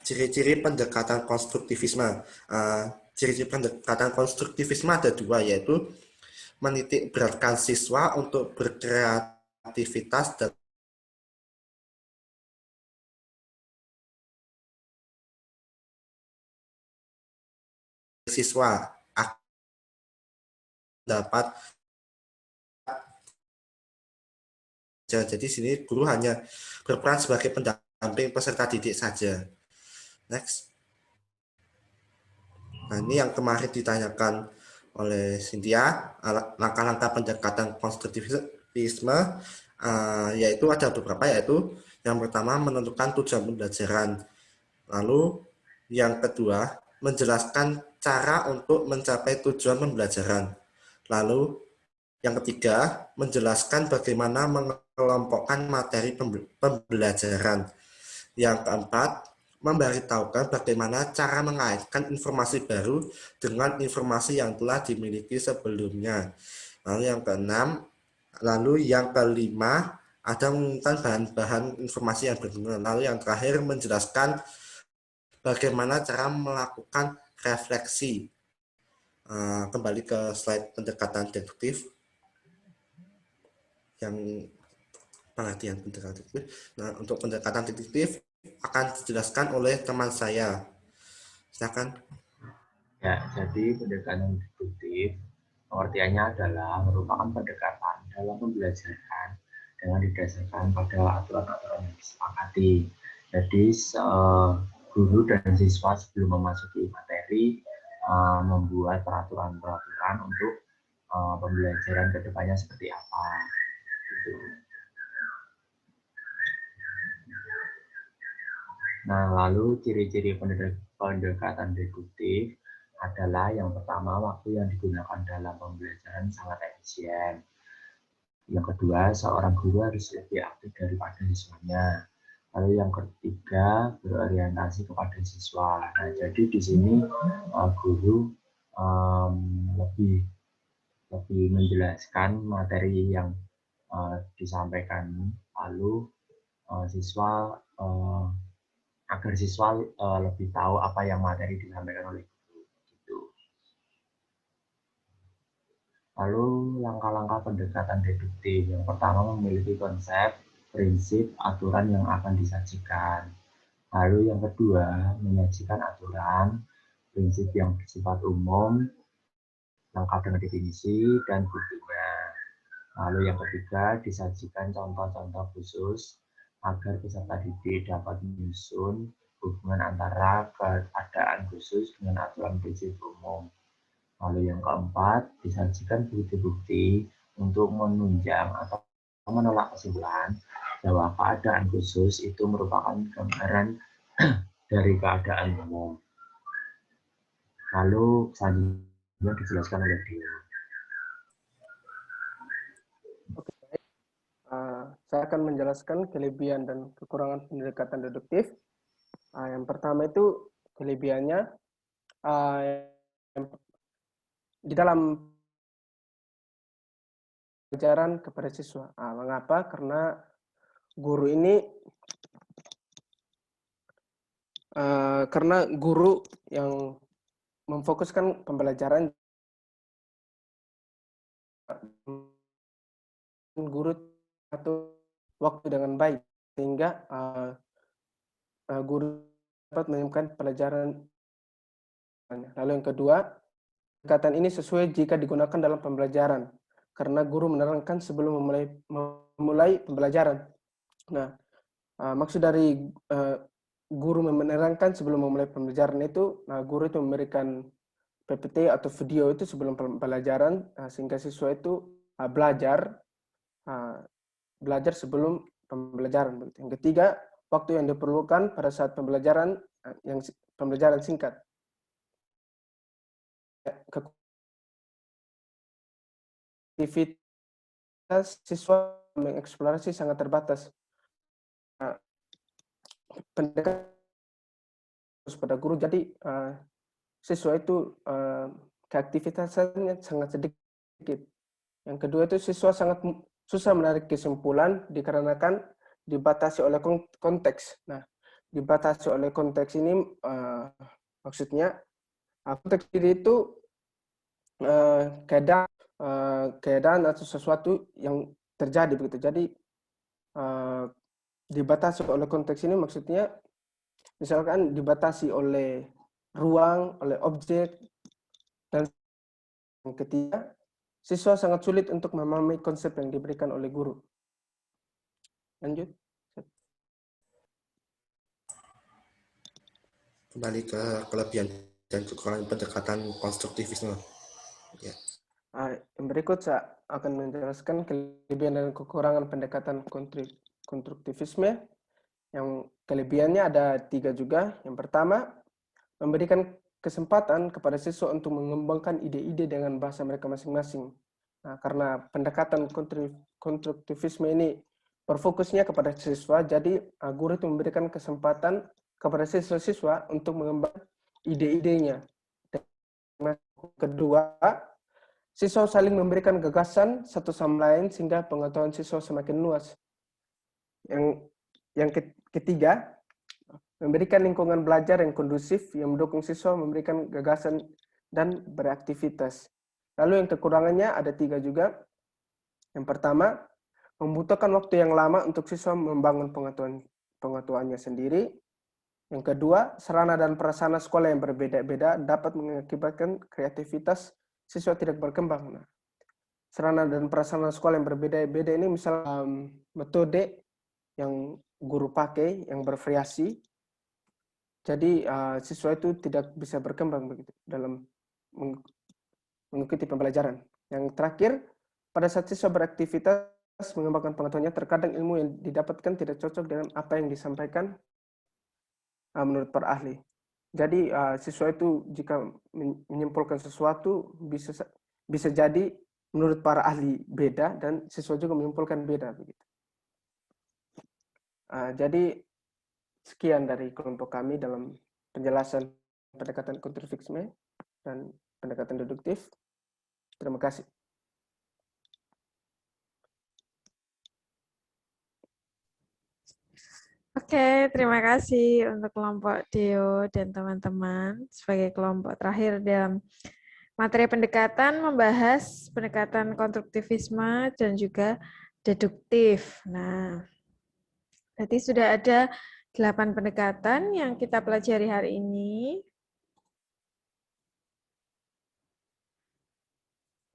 ciri-ciri pendekatan konstruktivisme. Ciri-ciri pendekatan konstruktivisme ada dua, yaitu menitik beratkan siswa untuk berkreativitas dan siswa dapat. Jadi sini guru hanya berperan sebagai pendamping peserta didik saja. Next. Nah, ini yang kemarin ditanyakan oleh Cynthia, langkah-langkah pendekatan konstruktivisme, yaitu ada beberapa, yaitu yang pertama menentukan tujuan pembelajaran. Lalu yang kedua, menjelaskan cara untuk mencapai tujuan pembelajaran. Lalu yang ketiga, menjelaskan bagaimana mengelompokkan materi pembelajaran. Yang keempat, memberitahukan bagaimana cara mengaitkan informasi baru dengan informasi yang telah dimiliki sebelumnya. Lalu yang kelima, ada mengumumkan bahan-bahan informasi yang berguna. Lalu yang terakhir, menjelaskan bagaimana cara melakukan refleksi. Kembali ke slide pendekatan deduktif. Yang pengertian pendekatan deduktif. Nah, untuk pendekatan deduktif akan dijelaskan oleh teman saya. Silakan. Ya, jadi pendekatan deduktif pengertiannya adalah merupakan pendekatan dalam pembelajaran dengan didasarkan pada aturan-aturan yang disepakati. Jadi guru dan siswa sebelum memasuki materi membuat peraturan-peraturan untuk pembelajaran kedepannya seperti apa. Gitu. Nah, lalu ciri-ciri pendekatan deduktif adalah yang pertama, waktu yang digunakan dalam pembelajaran sangat efisien. Yang kedua, seorang guru harus lebih aktif daripada siswanya. Lalu yang ketiga, berorientasi kepada siswa. Nah, jadi di sini guru lebih menjelaskan materi yang disampaikan, lalu siswa agar siswa lebih tahu apa yang materi disampaikan oleh guru. Gitu. Lalu langkah-langkah pendekatan deduktif. Yang pertama, memiliki konsep, prinsip, aturan yang akan disajikan. Lalu yang kedua, menyajikan aturan, prinsip yang bersifat umum, lengkap dengan definisi dan buktinya. Lalu yang ketiga, disajikan contoh-contoh khusus agar peserta didik dapat menyusun hubungan antara keadaan khusus dengan aturan prinsip umum. Lalu yang keempat, disajikan bukti-bukti untuk menunjang atau menolak kesimpulan bahwa keadaan khusus itu merupakan gambaran dari keadaan umum. Lalu selanjutnya dijelaskan oleh dia. Saya akan menjelaskan kelebihan dan kekurangan pendekatan deduktif. Yang pertama itu kelebihannya di dalam pelajaran kepada siswa. Mengapa? Karena guru ini yang memfokuskan pembelajaran, guru atau waktu dengan baik, sehingga guru dapat menemukan pelajaran. Lalu yang kedua, pendekatan ini sesuai jika digunakan dalam pembelajaran, karena guru menerangkan sebelum memulai pembelajaran. Nah, maksud dari guru menerangkan sebelum memulai pembelajaran itu, guru itu memberikan PPT atau video itu sebelum pembelajaran, sehingga siswa itu belajar sebelum pembelajaran. Yang ketiga, waktu yang diperlukan pada saat pembelajaran, pembelajaran singkat. Aktivitas siswa mengeksplorasi sangat terbatas. Pendekatan pada guru, jadi siswa itu keaktivitasannya sangat sedikit. Yang kedua itu siswa sangat susah menarik kesimpulan dikarenakan dibatasi oleh konteks. Nah, dibatasi oleh konteks ini maksudnya konteks itu keadaan atau sesuatu yang terjadi begitu. Jadi dibatasi oleh konteks ini maksudnya misalkan dibatasi oleh ruang, oleh objek, dan yang ketiga, siswa sangat sulit untuk memahami konsep yang diberikan oleh guru. Lanjut. Kembali ke kelebihan dan kekurangan pendekatan konstruktivisme. Ya. Yang berikut saya akan menjelaskan kelebihan dan kekurangan pendekatan konstruktivisme. Yang kelebihannya ada 3 juga. Yang pertama, memberikan kesempatan kepada siswa untuk mengembangkan ide-ide dengan bahasa mereka masing-masing. Nah, karena pendekatan konstruktivisme ini berfokusnya kepada siswa, jadi guru itu memberikan kesempatan kepada siswa-siswa untuk mengembangkan ide-idenya. Kedua, siswa saling memberikan gagasan satu sama lain sehingga pengetahuan siswa semakin luas. Yang ketiga, memberikan lingkungan belajar yang kondusif yang mendukung siswa memberikan gagasan dan beraktivitas. Lalu yang kekurangannya ada 3 juga. Yang pertama, membutuhkan waktu yang lama untuk siswa membangun pengetahuannya sendiri. Yang kedua, sarana dan prasarana sekolah yang berbeda-beda dapat mengakibatkan kreativitas siswa tidak berkembang. Nah, sarana dan prasarana sekolah yang berbeda-beda ini misalnya metode yang guru pakai yang bervariasi. Jadi siswa itu tidak bisa berkembang begitu dalam mengikuti pembelajaran. Yang terakhir, pada saat siswa beraktivitas mengembangkan pengetahuannya, terkadang ilmu yang didapatkan tidak cocok dengan apa yang disampaikan menurut para ahli. Jadi siswa itu jika menyimpulkan sesuatu bisa jadi menurut para ahli beda dan siswa juga menyimpulkan beda begitu. Jadi sekian dari kelompok kami dalam penjelasan pendekatan konstruktivisme dan pendekatan deduktif. Terima kasih. Oke, terima kasih untuk kelompok Deo dan teman-teman. Sebagai kelompok terakhir dalam materi pendekatan membahas pendekatan konstruktivisme dan juga deduktif. Nah, berarti sudah ada 8 pendekatan yang kita pelajari hari ini.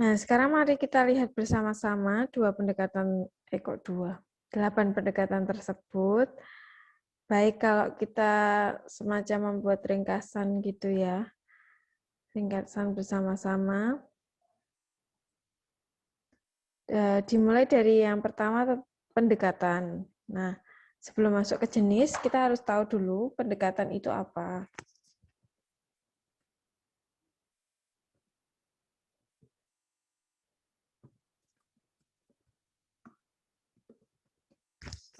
Nah, sekarang mari kita lihat bersama-sama 8 pendekatan tersebut. Baik kalau kita semacam membuat ringkasan gitu ya. Ringkasan bersama-sama. Dimulai dari yang pertama, pendekatan. Nah, sebelum masuk ke jenis, kita harus tahu dulu pendekatan itu apa.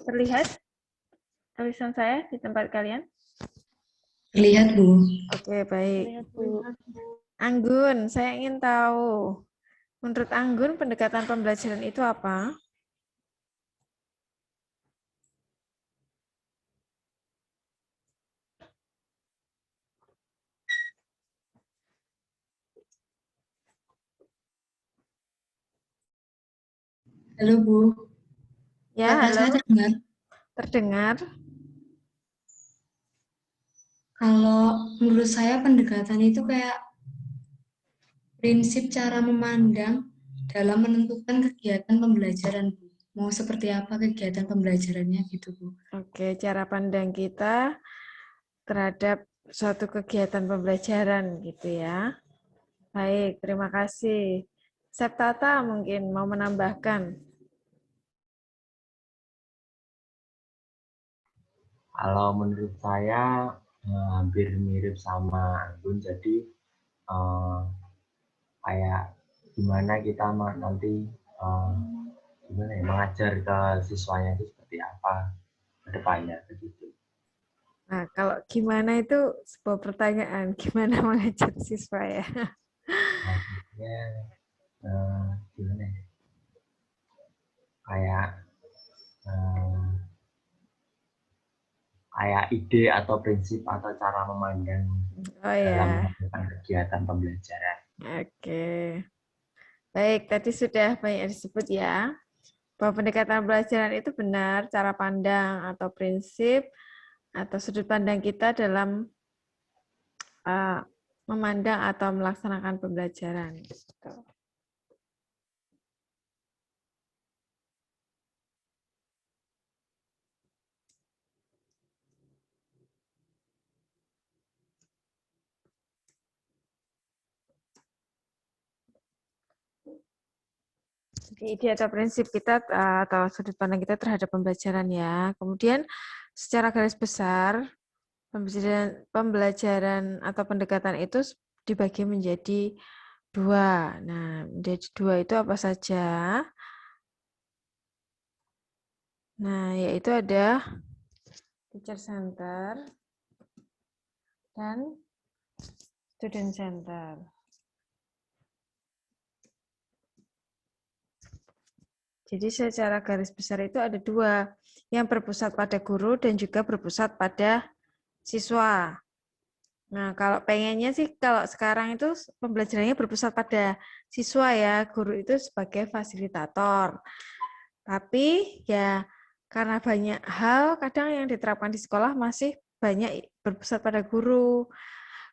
Terlihat tulisan saya di tempat kalian? Lihat, Bu. Oke, baik. Anggun, saya ingin tahu, menurut Anggun, pendekatan pembelajaran itu apa? Halo, Bu. Ya, Suara halo. saya terdengar? Terdengar. Kalau menurut saya pendekatan itu kayak prinsip cara memandang dalam menentukan kegiatan pembelajaran, Bu. Mau seperti apa kegiatan pembelajarannya gitu, Bu. Oke, cara pandang kita terhadap suatu kegiatan pembelajaran gitu ya. Baik, terima kasih. Septata mungkin mau menambahkan. Kalau menurut saya hampir mirip sama Anggun, jadi kayak gimana kita nanti gimana ya, mengajar ke siswanya itu seperti apa ke depannya begitu. Nah, kalau gimana itu sebuah pertanyaan, gimana mengajar siswa ya? Maksudnya gimana ya? Kayak ide atau prinsip atau cara memandang dalam melakukan kegiatan pembelajaran. Oke. Baik, tadi sudah banyak disebut ya, bahwa pendekatan pembelajaran itu benar cara pandang atau prinsip atau sudut pandang kita dalam memandang atau melaksanakan pembelajaran. Ide atau prinsip kita atau sudut pandang kita terhadap pembelajaran ya. Kemudian secara garis besar pembelajaran atau pendekatan itu dibagi menjadi dua. Nah, menjadi dua itu apa saja? Nah, yaitu ada teacher center dan student center. Jadi secara garis besar itu ada dua, yang berpusat pada guru dan juga berpusat pada siswa. Nah, kalau pengennya sih kalau sekarang itu pembelajarannya berpusat pada siswa ya, guru itu sebagai fasilitator. Tapi ya karena banyak hal kadang yang diterapkan di sekolah masih banyak berpusat pada guru.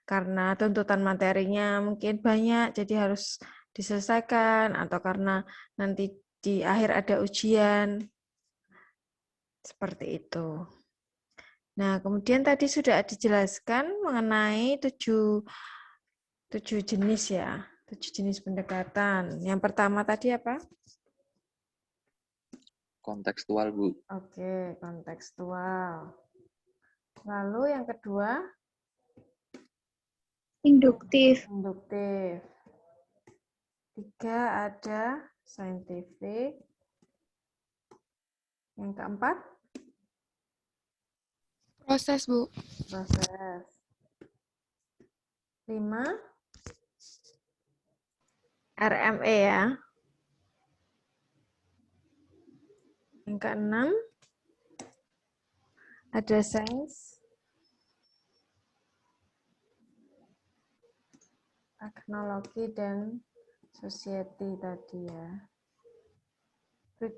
Karena tuntutan materinya mungkin banyak, jadi harus diselesaikan, atau karena nanti di akhir ada ujian. Seperti itu. Nah, kemudian tadi sudah dijelaskan mengenai tujuh jenis ya, 7 jenis pendekatan. Yang pertama tadi apa? Kontekstual, Bu. Oke, kontekstual. Lalu yang kedua? Induktif. Induktif. 3 ada scientific. Yang keempat? Proses, Bu. Proses. 5 RME ya. Yang keenam ada sains, teknologi, dan society tadi ya. 7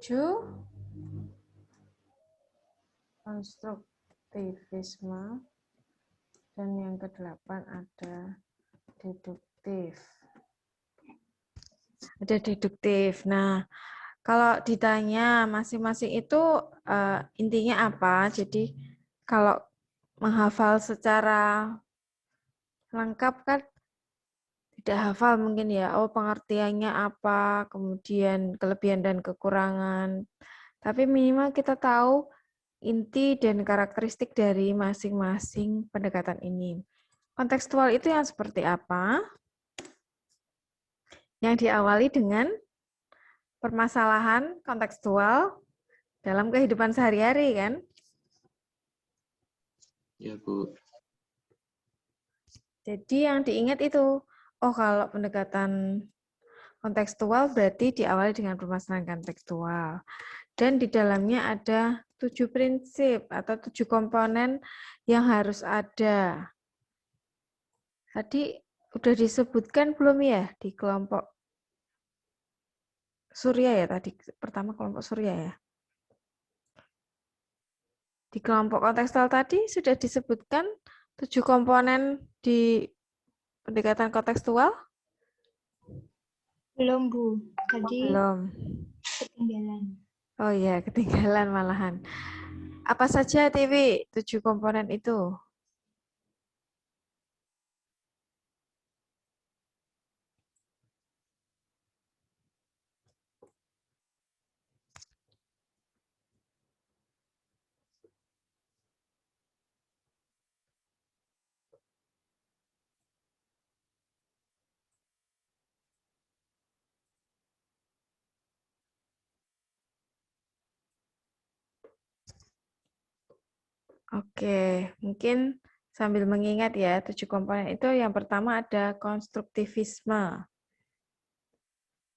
konstruktivisme, dan yang ke-8 ada deduktif. Ada deduktif. Nah, kalau ditanya masing-masing itu intinya apa? Jadi kalau menghafal secara lengkap kan tidak hafal mungkin ya. Oh, pengertiannya apa, kemudian kelebihan dan kekurangan. Tapi minimal kita tahu inti dan karakteristik dari masing-masing pendekatan ini. Kontekstual itu yang seperti apa? Yang diawali dengan permasalahan kontekstual dalam kehidupan sehari-hari, kan? Ya, Bu. Jadi yang diingat itu, oh kalau pendekatan kontekstual berarti diawali dengan permasalahan kontekstual. Dan di dalamnya ada 7 prinsip atau 7 komponen yang harus ada. Tadi udah disebutkan belum ya di kelompok Surya ya tadi, pertama kelompok Surya ya. Di kelompok kontekstual tadi sudah disebutkan 7 komponen di pendekatan kontekstual? Belum, Bu. Tadi Belum. ketinggalan. Oh iya, ketinggalan malahan. Apa saja, Tiwi, 7 komponen itu? Oke, mungkin sambil mengingat ya, 7 komponen itu yang pertama ada konstruktivisme.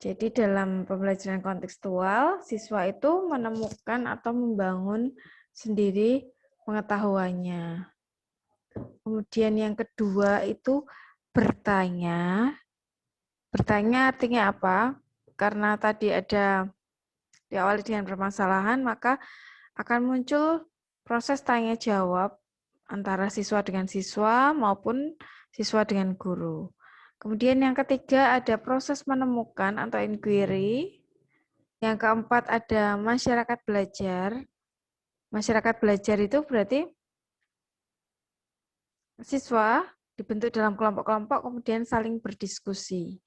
Jadi dalam pembelajaran kontekstual, siswa itu menemukan atau membangun sendiri pengetahuannya. Kemudian yang kedua itu bertanya. Bertanya artinya apa? Karena tadi ada diawali dengan permasalahan, maka akan muncul proses tanya jawab antara siswa dengan siswa maupun siswa dengan guru. Kemudian yang ketiga ada proses menemukan atau inquiry. Yang keempat ada masyarakat belajar. Masyarakat belajar itu berarti siswa dibentuk dalam kelompok-kelompok kemudian saling berdiskusi.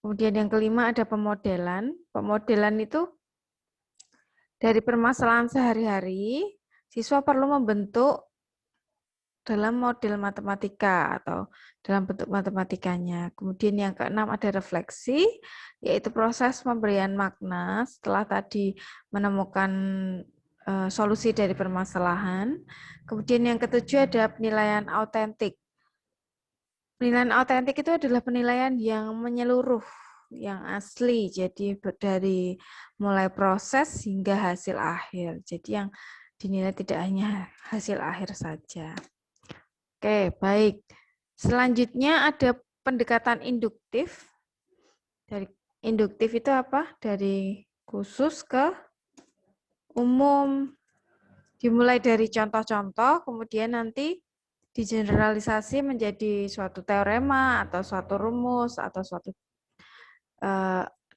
Kemudian yang kelima ada pemodelan. Pemodelan itu dari permasalahan sehari-hari, siswa perlu membentuk dalam model matematika atau dalam bentuk matematikanya. Kemudian yang keenam ada refleksi, yaitu proses pemberian makna setelah tadi menemukan solusi dari permasalahan. Kemudian yang ketujuh ada penilaian autentik. Penilaian autentik itu adalah penilaian yang menyeluruh, yang asli. Jadi dari mulai proses hingga hasil akhir. Jadi yang dinilai tidak hanya hasil akhir saja. Oke, baik. Selanjutnya ada pendekatan induktif. Dari induktif itu apa? Dari khusus ke umum. Dimulai dari contoh-contoh, kemudian nanti digeneralisasi menjadi suatu teorema atau suatu rumus atau suatu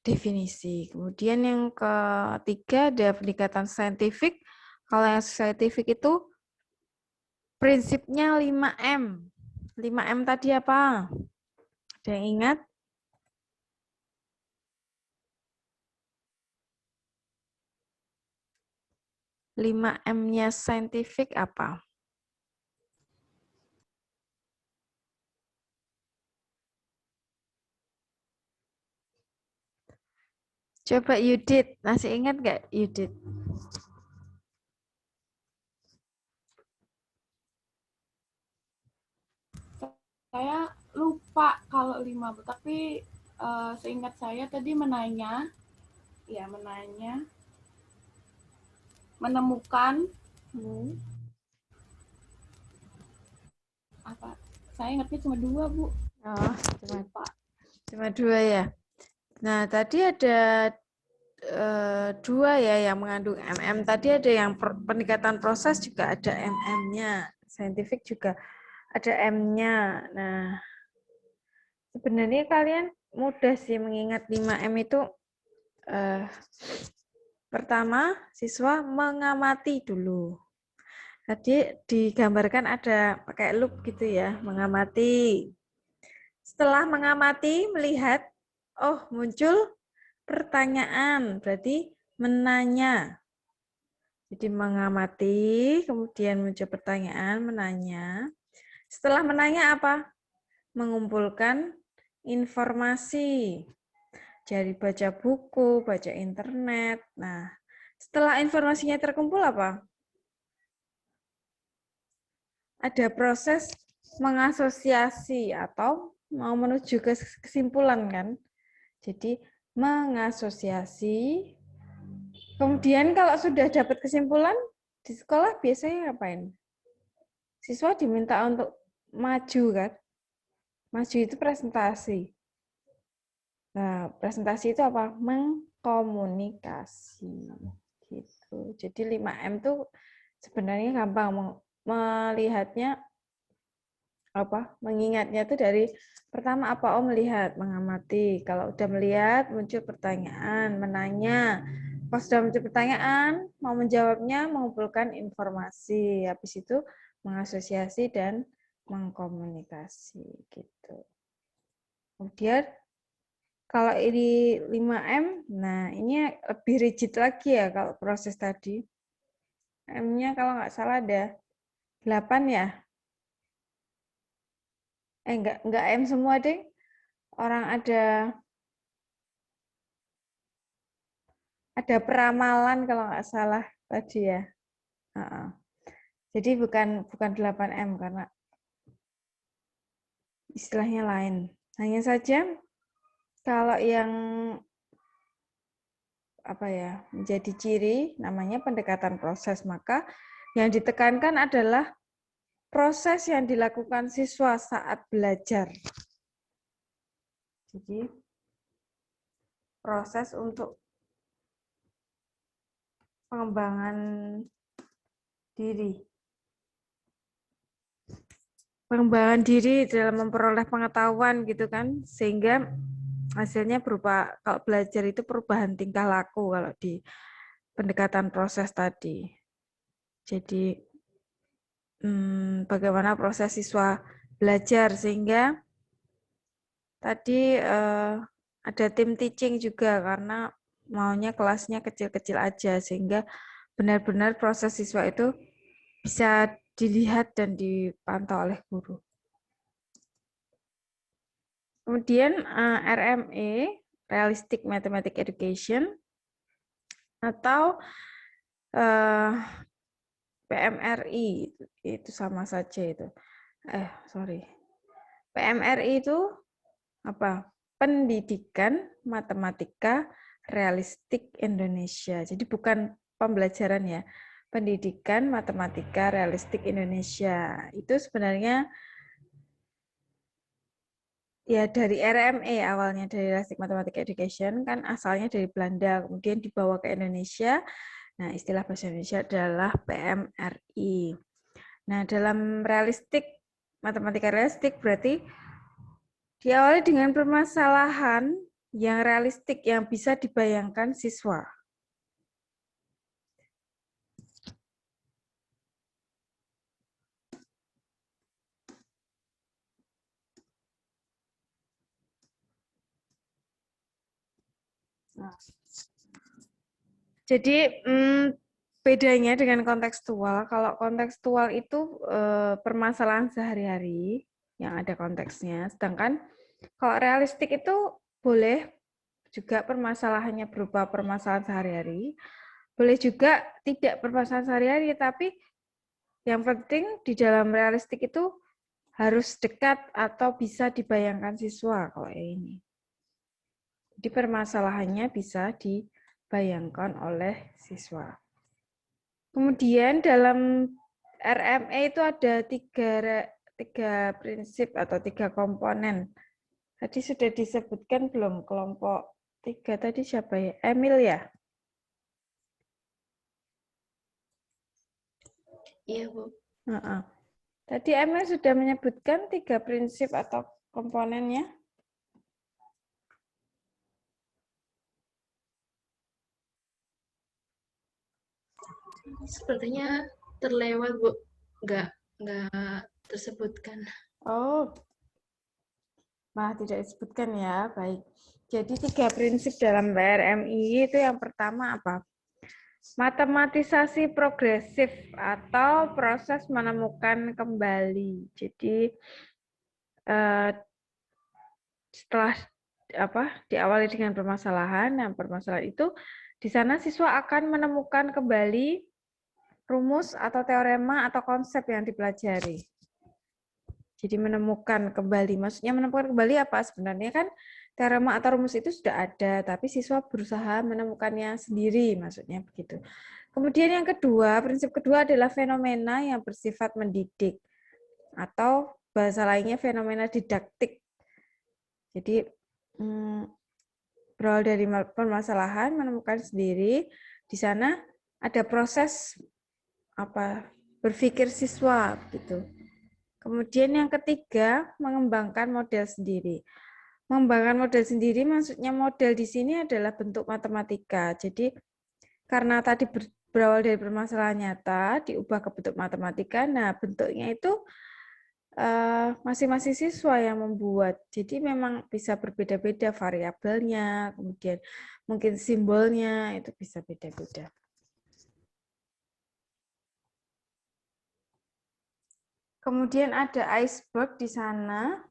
definisi. Kemudian yang ketiga ada pendekatan saintifik. Kalau yang saintifik itu prinsipnya 5M. 5M tadi apa? Ada yang ingat? 5M-nya saintifik apa? Coba Yudit, masih ingat nggak Yudit? Saya lupa kalau 5, Bu, tapi seingat saya tadi menanya, menemukan, apa? Saya ingatnya cuma 2, Bu. Oh, cuma 2 ya. Nah, tadi ada 2 ya yang mengandung MM. Tadi ada yang pendekatan proses juga ada MM-nya. Saintifik juga ada M-nya. Nah, sebenarnya kalian mudah sih mengingat 5M itu. Pertama, siswa mengamati dulu. Tadi digambarkan ada pakai loop gitu ya, mengamati. Setelah mengamati, melihat, oh muncul pertanyaan, berarti menanya. Jadi mengamati, kemudian muncul pertanyaan, menanya. Setelah menanya apa? Mengumpulkan informasi. Dari baca buku, baca internet. Nah, setelah informasinya terkumpul apa? Ada proses mengasosiasi atau mau menuju ke kesimpulan kan. Jadi mengasosiasi. Kemudian kalau sudah dapat kesimpulan, di sekolah biasanya ngapain? Siswa diminta untuk maju kan? Maju itu presentasi. Nah, presentasi itu apa? Mengkomunikasi. Gitu. Jadi 5M itu sebenarnya gampang melihatnya mengingatnya itu dari pertama apa? Oh, melihat, mengamati. Kalau udah melihat muncul pertanyaan, menanya. Pas sudah muncul pertanyaan, mau menjawabnya, mengumpulkan informasi. Habis itu mengasosiasi dan mengkomunikasi gitu. Kemudian kalau ini 5M, nah ini lebih rigid lagi ya kalau proses tadi. M-nya kalau nggak salah ada 8 ya. Enggak M semua, deh. Orang ada peramalan kalau nggak salah tadi ya. Jadi bukan 8M karena istilahnya lain. Hanya saja kalau yang menjadi ciri namanya pendekatan proses, maka yang ditekankan adalah proses yang dilakukan siswa saat belajar. Jadi proses untuk pengembangan diri. Pengembangan diri dalam memperoleh pengetahuan gitu kan, sehingga hasilnya berupa, kalau belajar itu perubahan tingkah laku kalau di pendekatan proses tadi. Jadi bagaimana proses siswa belajar, sehingga tadi ada tim teaching juga karena maunya kelasnya kecil-kecil aja, sehingga benar-benar proses siswa itu bisa dilihat dan dipantau oleh guru. Kemudian RME, Realistic Mathematics Education, atau PMRI, itu sama saja itu. PMRI itu apa? Pendidikan Matematika Realistik Indonesia. Jadi bukan pembelajaran ya. Pendidikan Matematika Realistik Indonesia. Itu sebenarnya ya dari RME awalnya, dari Realistic Mathematics Education, kan asalnya dari Belanda, kemudian dibawa ke Indonesia. Nah, istilah bahasa Indonesia adalah PMRI. Nah, dalam realistik, matematika realistik berarti diawali dengan permasalahan yang realistik yang bisa dibayangkan siswa. Nah, jadi bedanya dengan kontekstual, kalau kontekstual itu permasalahan sehari-hari yang ada konteksnya, sedangkan kalau realistik itu boleh juga permasalahannya berupa permasalahan sehari-hari, boleh juga tidak permasalahan sehari-hari, tapi yang penting di dalam realistik itu harus dekat atau bisa dibayangkan siswa kalau ini. Jadi permasalahannya bisa dibayangkan oleh siswa. Kemudian dalam RME itu ada tiga prinsip atau 3 komponen. Tadi sudah disebutkan belum kelompok 3 tadi siapa ya? Emil ya? Iya, Bu. Tadi Emil sudah menyebutkan 3 prinsip atau komponennya. Sepertinya terlewat, Bu. Nggak tersebutkan. Oh, malah tidak disebutkan ya. Baik. Jadi 3 prinsip dalam RMI itu yang pertama apa? Matematisasi progresif atau proses menemukan kembali. Jadi setelah diawali dengan permasalahan, nah permasalahan itu di sana siswa akan menemukan kembali rumus atau teorema atau konsep yang dipelajari. Jadi menemukan kembali, maksudnya menemukan kembali apa? Sebenarnya kan teorema atau rumus itu sudah ada, tapi siswa berusaha menemukannya sendiri, maksudnya begitu. Kemudian yang kedua, prinsip kedua adalah fenomena yang bersifat mendidik, atau bahasa lainnya fenomena didaktik. Jadi berawal dari permasalahan, menemukan sendiri, di sana ada proses berpikir siswa gitu. Kemudian yang ketiga, mengembangkan model sendiri. Mengembangkan model sendiri maksudnya model di sini adalah bentuk matematika. Jadi karena tadi berawal dari permasalahan nyata, diubah ke bentuk matematika, nah bentuknya itu masing-masing siswa yang membuat. Jadi memang bisa berbeda-beda variabelnya, kemudian mungkin simbolnya itu bisa beda-beda. Kemudian ada iceberg di sana.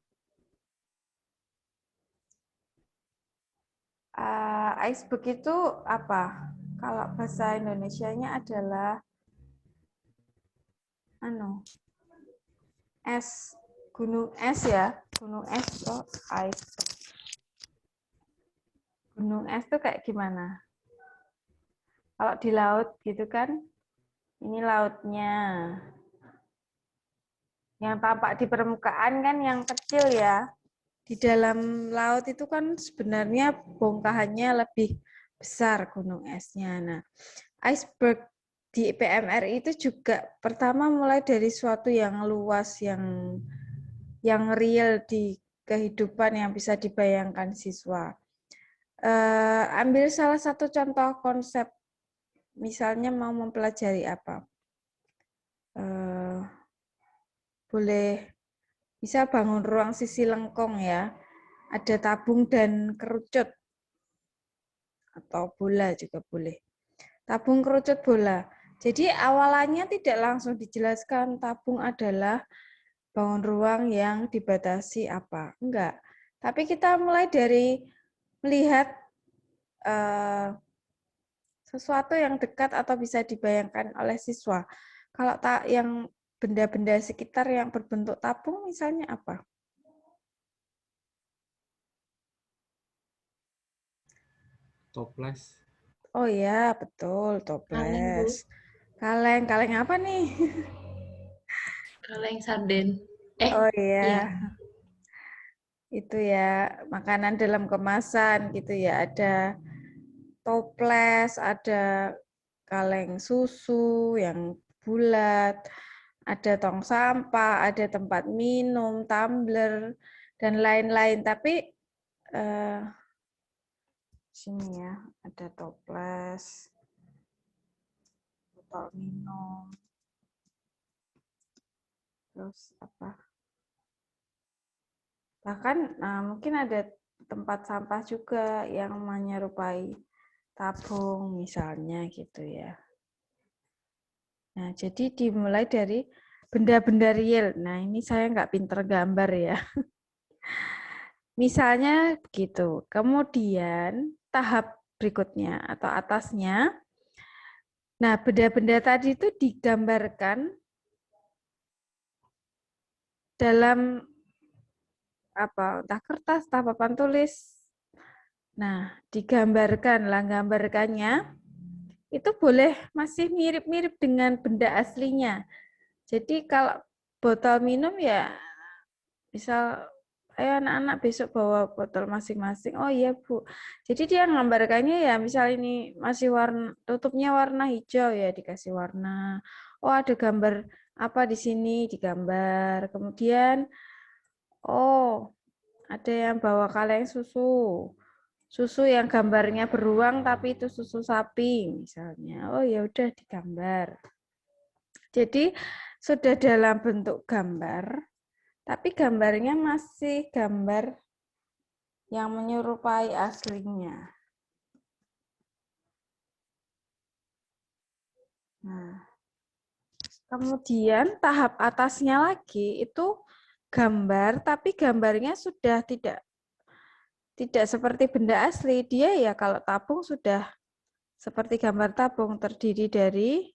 Iceberg itu apa? Kalau bahasa Indonesianya adalah es, gunung es ya, gunung es atau iceberg. Gunung es itu kayak gimana? Kalau di laut gitu kan, ini lautnya. Yang tampak di permukaan kan yang kecil ya. Di dalam laut itu kan sebenarnya bongkahannya lebih besar gunung esnya. Nah, iceberg di PMRI itu juga pertama mulai dari suatu yang luas, yang real di kehidupan yang bisa dibayangkan siswa. Ambil salah satu contoh konsep, misalnya mau mempelajari apa. Boleh bisa bangun ruang sisi lengkung ya, ada tabung dan kerucut, atau bola juga boleh. Tabung kerucut bola. Jadi awalannya tidak langsung dijelaskan tabung adalah bangun ruang yang dibatasi apa. Enggak. Tapi kita mulai dari melihat sesuatu yang dekat atau bisa dibayangkan oleh siswa. Kalau yang benda-benda sekitar yang berbentuk tabung misalnya apa? Toples. Oh ya, betul, Kaleng, Bu. toples. Kaleng apa nih? Kaleng sarden. Oh iya. Iya. Itu ya, makanan dalam kemasan gitu ya. Ada toples, ada kaleng susu yang bulat, ada tong sampah, ada tempat minum, tumbler, dan lain-lain. Tapi sini ya, ada toples, botol minum, terus apa? Bahkan mungkin ada tempat sampah juga yang menyerupai tabung misalnya gitu ya. Nah, jadi dimulai dari benda-benda real. Nah, ini saya nggak pinter gambar ya. Misalnya begitu. Kemudian tahap berikutnya atau atasnya. Nah, benda-benda tadi itu digambarkan dalam apa? Entah kertas, entah papan tulis. Nah, digambarkan lah, gambarkannya itu boleh masih mirip-mirip dengan benda aslinya. Jadi kalau botol minum ya, misal, ayo anak-anak besok bawa botol masing-masing. Oh iya Bu. Jadi dia menggambarkannya ya, misal ini masih warna, tutupnya warna hijau ya, dikasih warna. Oh ada gambar apa di sini, digambar. Kemudian, oh ada yang bawa kaleng susu. Susu yang gambarnya beruang tapi itu susu sapi misalnya. Oh ya udah digambar. Jadi sudah dalam bentuk gambar, tapi gambarnya masih gambar yang menyerupai aslinya. Nah, kemudian tahap atasnya lagi itu gambar, tapi gambarnya sudah tidak seperti benda asli. Dia ya kalau tabung sudah seperti gambar tabung, terdiri dari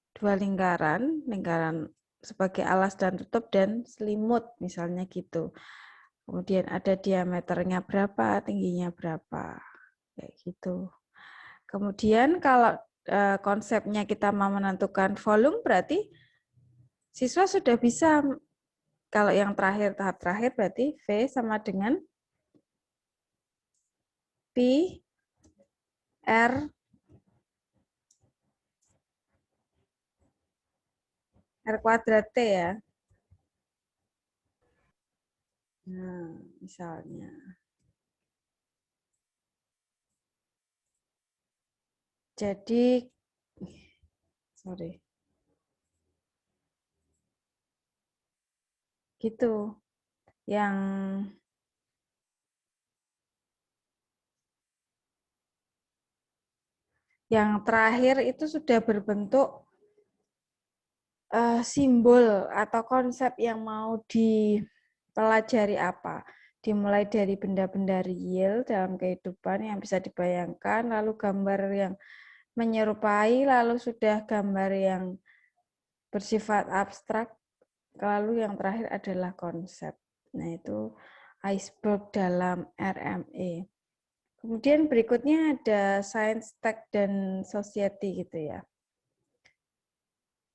dua lingkaran, lingkaran sebagai alas dan tutup dan selimut misalnya gitu. Kemudian ada diameternya berapa, tingginya berapa, kayak gitu. Kemudian kalau konsepnya kita mau menentukan volume, berarti siswa sudah bisa, kalau yang terakhir, tahap terakhir berarti V sama dengan Pi R kuadrat T ya. Nah, misalnya. Jadi, sorry. Gitu. Yang terakhir itu sudah berbentuk simbol atau konsep yang mau dipelajari apa. Dimulai dari benda-benda real dalam kehidupan yang bisa dibayangkan, lalu gambar yang menyerupai, lalu sudah gambar yang bersifat abstrak, lalu yang terakhir adalah konsep. Nah, itu iceberg dalam RME. Kemudian berikutnya ada science, tech, dan society gitu ya.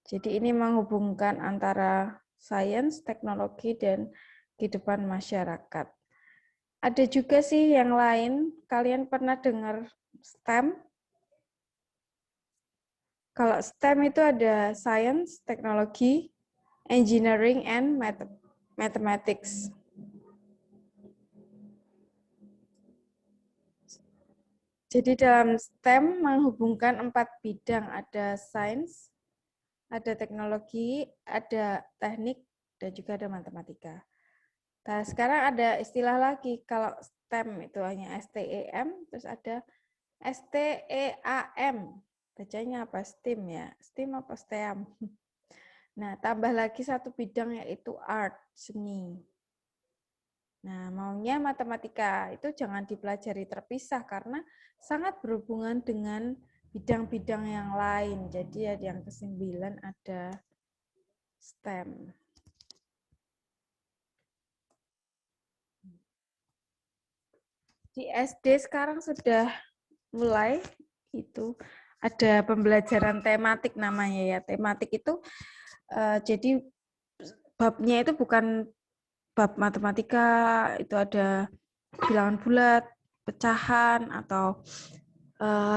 Jadi ini menghubungkan antara sains, teknologi, dan kehidupan masyarakat. Ada juga sih yang lain, kalian pernah dengar STEM? Kalau STEM itu ada science, teknologi, engineering, and mathematics. Jadi dalam STEM menghubungkan 4 bidang, ada sains, ada teknologi, ada teknik, dan juga ada matematika. Nah, sekarang ada istilah lagi, kalau STEM itu hanya STEM, terus ada STEAM. Bacanya apa? STEM ya? STEM apa STEAM? Nah, tambah lagi satu bidang yaitu art, seni. Nah, maunya matematika itu jangan dipelajari terpisah karena sangat berhubungan dengan bidang-bidang yang lain. Jadi ada yang ke-9 ada STEM. Di SD sekarang sudah mulai itu ada pembelajaran tematik namanya ya. Tematik itu jadi babnya itu bukan bab matematika, itu ada bilangan bulat, pecahan atau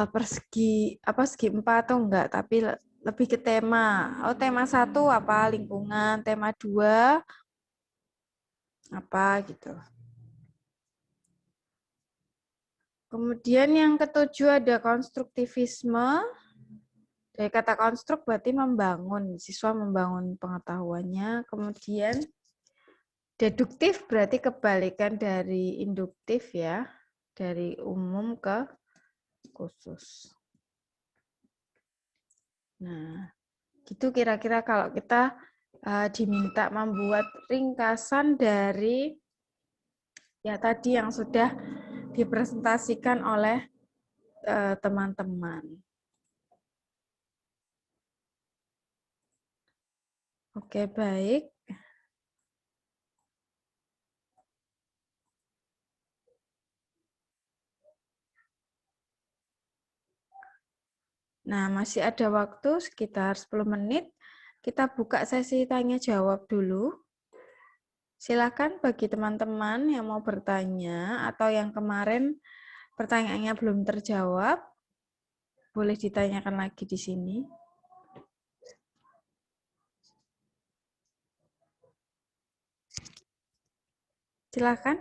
persegi segi 4 atau enggak, tapi lebih ke tema. Oh, tema 1 apa? Lingkungan, tema 2 apa gitu. Kemudian yang ke-7 ada konstruktivisme. Dari kata konstruk berarti membangun, siswa membangun pengetahuannya. Kemudian deduktif berarti kebalikan dari induktif ya, dari umum ke khusus. Nah, gitu kira-kira kalau kita diminta membuat ringkasan dari ya tadi yang sudah dipresentasikan oleh teman-teman. Oke, baik. Nah, masih ada waktu sekitar 10 menit. Kita buka sesi tanya-jawab dulu. Silakan bagi teman-teman yang mau bertanya atau yang kemarin pertanyaannya belum terjawab, boleh ditanyakan lagi di sini. Silakan.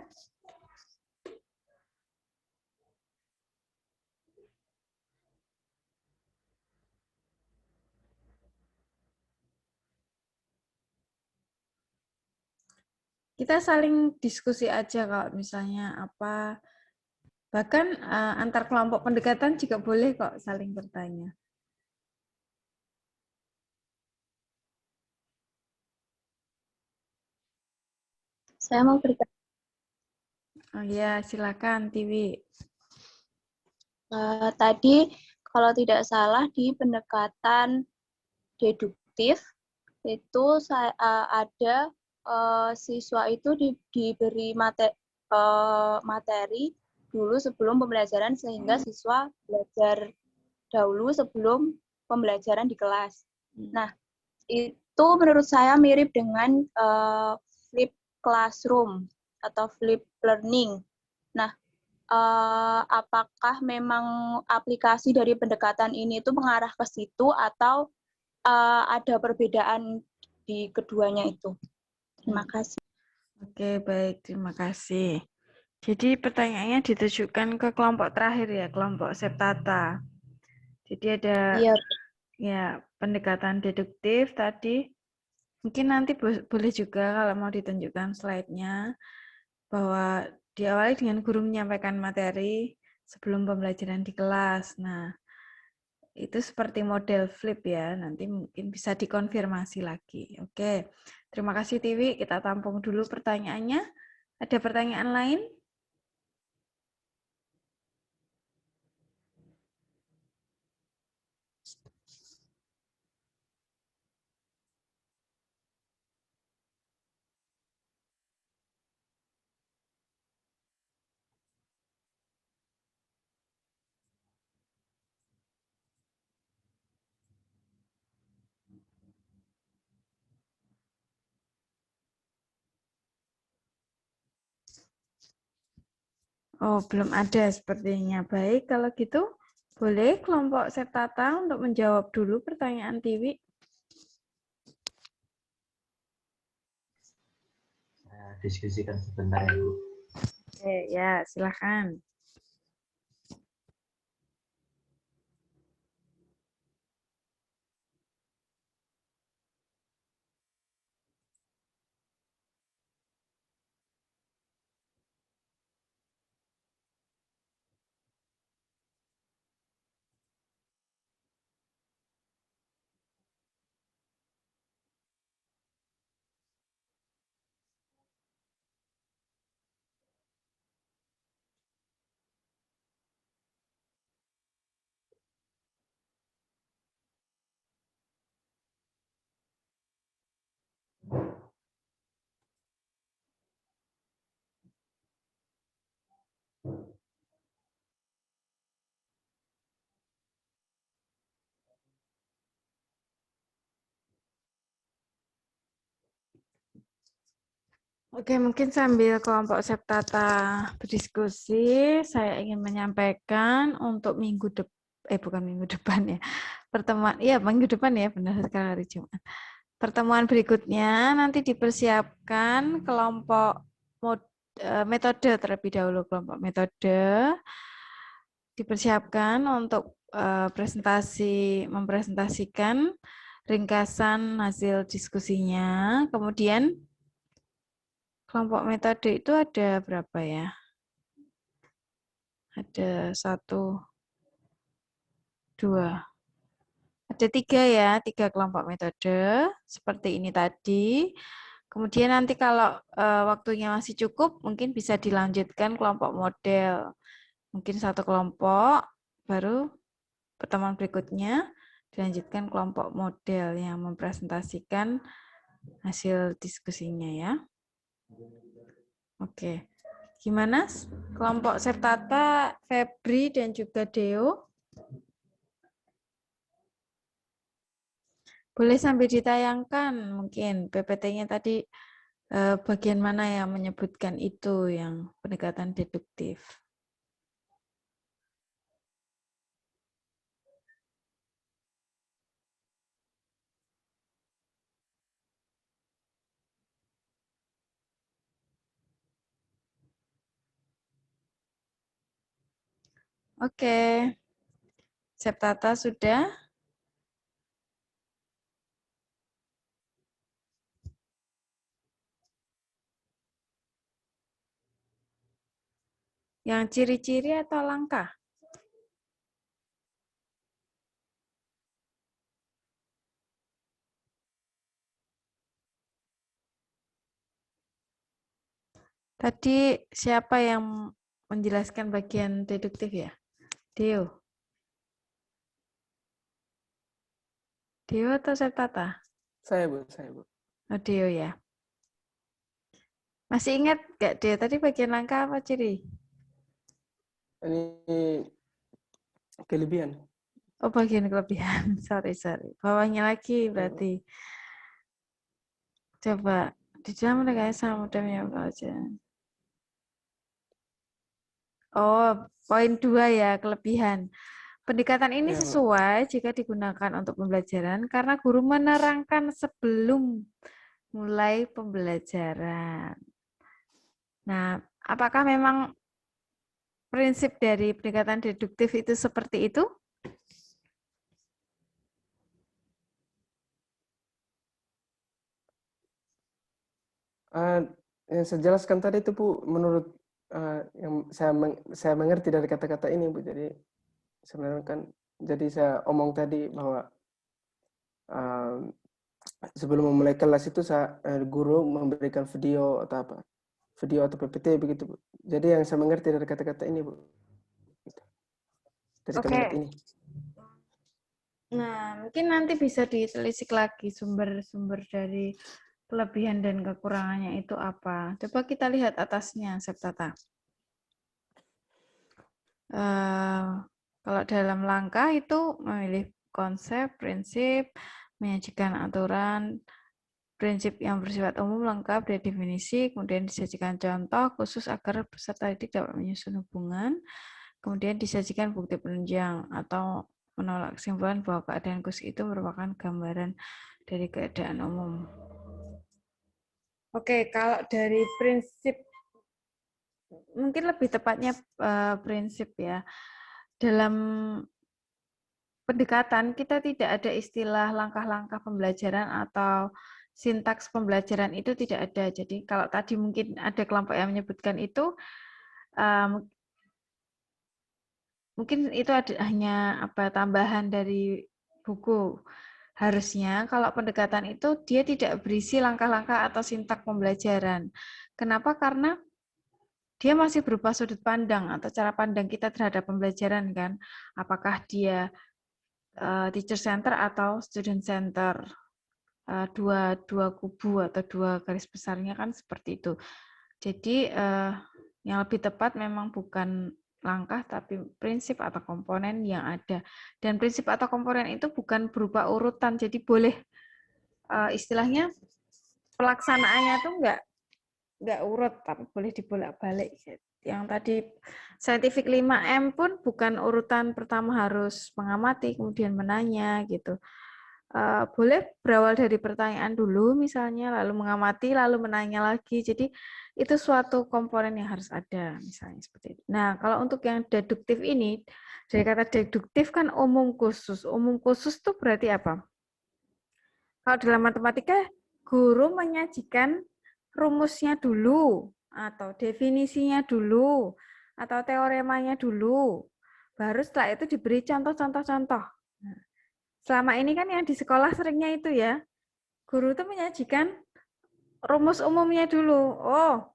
Kita saling diskusi aja kalau misalnya apa, bahkan antar kelompok pendekatan juga boleh kok saling bertanya. Saya mau bertanya. Oh ya, silakan Tiwi. Tadi kalau tidak salah di pendekatan deduktif itu ada siswa itu diberi materi dulu sebelum pembelajaran sehingga siswa belajar dahulu sebelum pembelajaran di kelas. Nah, itu menurut saya mirip dengan flip classroom atau flip learning. Nah, apakah memang aplikasi dari pendekatan ini itu mengarah ke situ atau ada perbedaan di keduanya itu? Terima kasih. Oke, baik. Terima kasih. Jadi pertanyaannya ditujukan ke kelompok terakhir ya, kelompok Septata. Jadi ada Iya. ya pendekatan deduktif tadi. Mungkin nanti boleh juga kalau mau ditunjukkan slide-nya bahwa diawali dengan guru menyampaikan materi sebelum pembelajaran di kelas. Nah, itu seperti model flip ya, nanti mungkin bisa dikonfirmasi lagi. Oke, terima kasih Tiwi, kita tampung dulu pertanyaannya. Ada pertanyaan lain? Oh, belum ada sepertinya. Baik, kalau gitu boleh kelompok Septata untuk menjawab dulu pertanyaan Tiwi. Saya diskusikan sebentar ya, Bu. Oke, ya, silakan. Oke, mungkin sambil kelompok Septata berdiskusi, saya ingin menyampaikan untuk bukan minggu depan ya, pertemuan, ya minggu depan ya, benar sekali hari Jumat. Pertemuan berikutnya nanti dipersiapkan kelompok metode terlebih dahulu, kelompok metode dipersiapkan untuk mempresentasikan ringkasan hasil diskusinya, kemudian kelompok metode itu ada berapa ya? Ada 1, 2. Ada 3 ya, 3 kelompok metode seperti ini tadi. Kemudian nanti kalau waktunya masih cukup, mungkin bisa dilanjutkan kelompok model. Mungkin 1 kelompok, baru pertemuan berikutnya dilanjutkan kelompok model yang mempresentasikan hasil diskusinya ya. Oke. Gimana kelompok Septata, Febri dan juga Deo? Boleh sambil ditayangkan mungkin PPT-nya tadi bagian mana yang menyebutkan itu yang pendekatan deduktif. Oke. Septata sudah? Yang ciri-ciri atau langkah? Tadi siapa yang menjelaskan bagian deduktif ya? Deo. Deo atau Septata? Saya, Bu. Saya, Bu. Oh, Deo ya. Masih ingat nggak Deo tadi bagian langkah apa ciri? Ini kelebihan. Oh, bagian kelebihan. Sorry. Bawahnya lagi berarti. Coba di dalam rekayasa mudah menyampaikan. Oh, poin 2 ya, kelebihan. Pendekatan ini sesuai jika digunakan untuk pembelajaran karena guru menerangkan sebelum mulai pembelajaran. Nah, apakah memang prinsip dari pendekatan deduktif itu seperti itu? Yang saya jelaskan tadi itu Bu, menurut yang saya mengerti dari kata-kata ini Bu. Jadi sebenarnya kan, jadi saya omong tadi bahwa sebelum memulai kelas itu guru memberikan video atau apa, video atau PPT begitu Bu. Jadi yang saya mengerti dari kata-kata ini Bu, dari kalimat ini. Nah, mungkin nanti bisa ditelisik lagi sumber-sumber dari kelebihan dan kekurangannya itu apa. Coba kita lihat atasnya, Septata. Kalau dalam langkah itu memilih konsep, prinsip, menyajikan aturan, prinsip yang bersifat umum lengkap dari definisi, kemudian disajikan contoh khusus agar peserta didik dapat menyusun hubungan, kemudian disajikan bukti penunjang atau menolak kesimpulan bahwa keadaan khusus itu merupakan gambaran dari keadaan umum. Oke, kalau dari prinsip, mungkin lebih tepatnya prinsip ya, dalam pendekatan kita tidak ada istilah langkah-langkah pembelajaran atau sintaks pembelajaran itu tidak ada. Jadi kalau tadi mungkin ada kelompok yang menyebutkan itu, mungkin itu hanya tambahan dari buku. Harusnya kalau pendekatan itu dia tidak berisi langkah-langkah atau sintaks pembelajaran. Kenapa? Karena dia masih berupa sudut pandang atau cara pandang kita terhadap pembelajaran kan. Apakah dia teacher center atau student center. Dua kubu atau dua garis besarnya kan seperti itu. Jadi yang lebih tepat memang bukan langkah tapi prinsip atau komponen yang ada. Dan prinsip atau komponen itu bukan berupa urutan, jadi boleh istilahnya pelaksanaannya itu enggak urut tapi boleh dibolak-balik. Yang tadi scientific 5M pun bukan urutan pertama harus mengamati kemudian menanya gitu. Boleh berawal dari pertanyaan dulu misalnya, lalu mengamati, lalu menanya lagi. Jadi itu suatu komponen yang harus ada misalnya seperti itu. Nah, kalau untuk yang deduktif ini, dari kata deduktif kan umum khusus. Umum khusus itu berarti apa? Kalau dalam matematika, guru menyajikan rumusnya dulu, atau definisinya dulu, atau teoremanya dulu. Baru setelah itu diberi contoh-contoh. Selama ini kan yang di sekolah seringnya itu ya, guru itu menyajikan rumus umumnya dulu. Oh,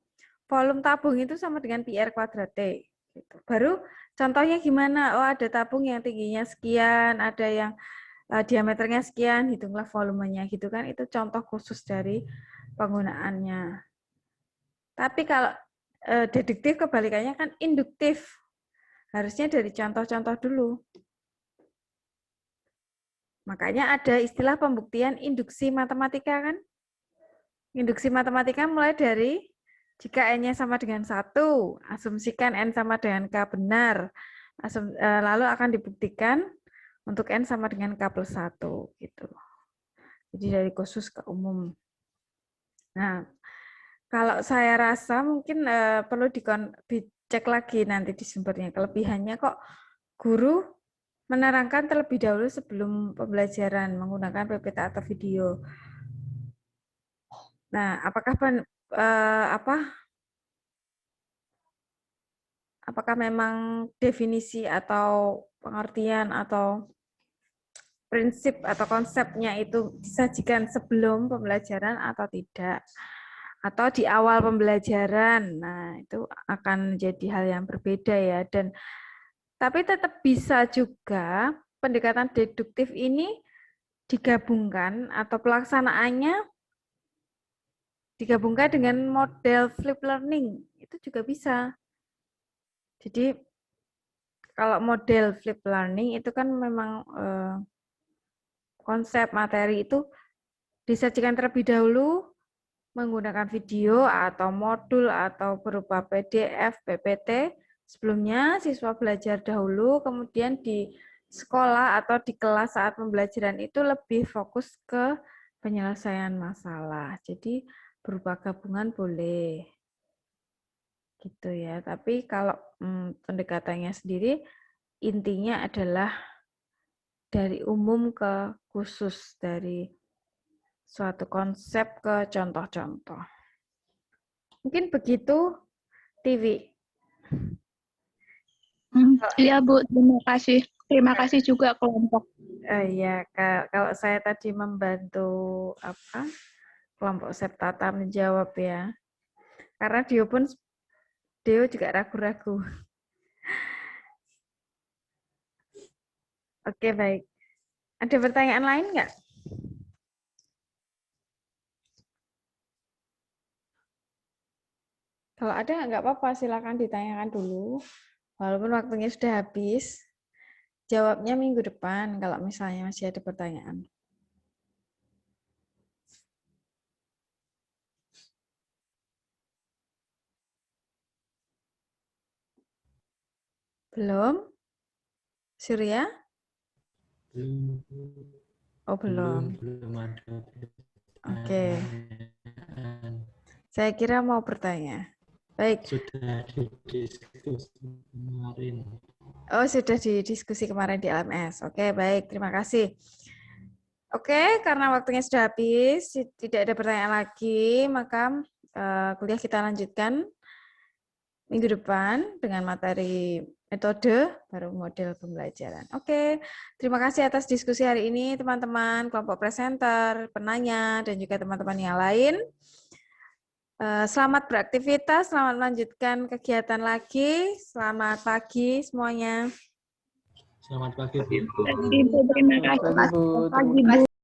volume tabung itu sama dengan pi r kuadrat T. Gitu. Baru contohnya gimana? Oh, ada tabung yang tingginya sekian, ada yang diameternya sekian, hitunglah volumenya gitu kan. Itu contoh khusus dari penggunaannya. Tapi kalau deduktif kebalikannya kan induktif. Harusnya dari contoh-contoh dulu. Makanya ada istilah pembuktian induksi matematika kan? Induksi matematika mulai dari jika N-nya sama dengan 1, asumsikan N sama dengan K benar. Lalu akan dibuktikan untuk N sama dengan K plus 1. Gitu. Jadi dari khusus ke umum. Nah, kalau saya rasa mungkin perlu dicek lagi nanti di sumbernya. Kelebihannya kok guru menerangkan terlebih dahulu sebelum pembelajaran menggunakan PPT atau video. Nah, apakah memang definisi atau pengertian atau prinsip atau konsepnya itu disajikan sebelum pembelajaran atau tidak? Atau di awal pembelajaran? Nah, itu akan jadi hal yang berbeda ya. Tapi tetap bisa juga pendekatan deduktif ini digabungkan atau pelaksanaannya digabungkan dengan model flip learning. Itu juga bisa. Jadi kalau model flip learning itu kan memang konsep materi itu disajikan terlebih dahulu menggunakan video atau modul atau berupa PDF, PPT. Sebelumnya siswa belajar dahulu, kemudian di sekolah atau di kelas saat pembelajaran itu lebih fokus ke penyelesaian masalah. Jadi berupa gabungan boleh. gitu ya. Tapi kalau pendekatannya sendiri intinya adalah dari umum ke khusus, dari suatu konsep ke contoh-contoh. Mungkin begitu, TV. Iya Bu, terima kasih. Terima kasih juga kelompok. Ya, kalau saya tadi membantu kelompok Septata menjawab ya, karena Dio juga ragu-ragu. Oke, baik. Ada pertanyaan lain nggak? Kalau ada nggak apa-apa, silakan ditanyakan dulu. Walaupun waktunya sudah habis, jawabnya minggu depan kalau misalnya masih ada pertanyaan. Belum? Surya? Belum. Oh, belum. Belum ada. Oke. Saya kira mau bertanya. Baik. Sudah didiskusi kemarin. Oh, sudah didiskusi kemarin di LMS. Oke, baik. Terima kasih. Oke, karena waktunya sudah habis, tidak ada pertanyaan lagi, maka kuliah kita lanjutkan minggu depan dengan materi metode baru model pembelajaran. Oke, terima kasih atas diskusi hari ini teman-teman, kelompok presenter, penanya, dan juga teman-teman yang lain. Selamat beraktivitas, selamat melanjutkan kegiatan lagi. Selamat pagi semuanya. Selamat pagi, Bu. Terima kasih. Pagi, Bu.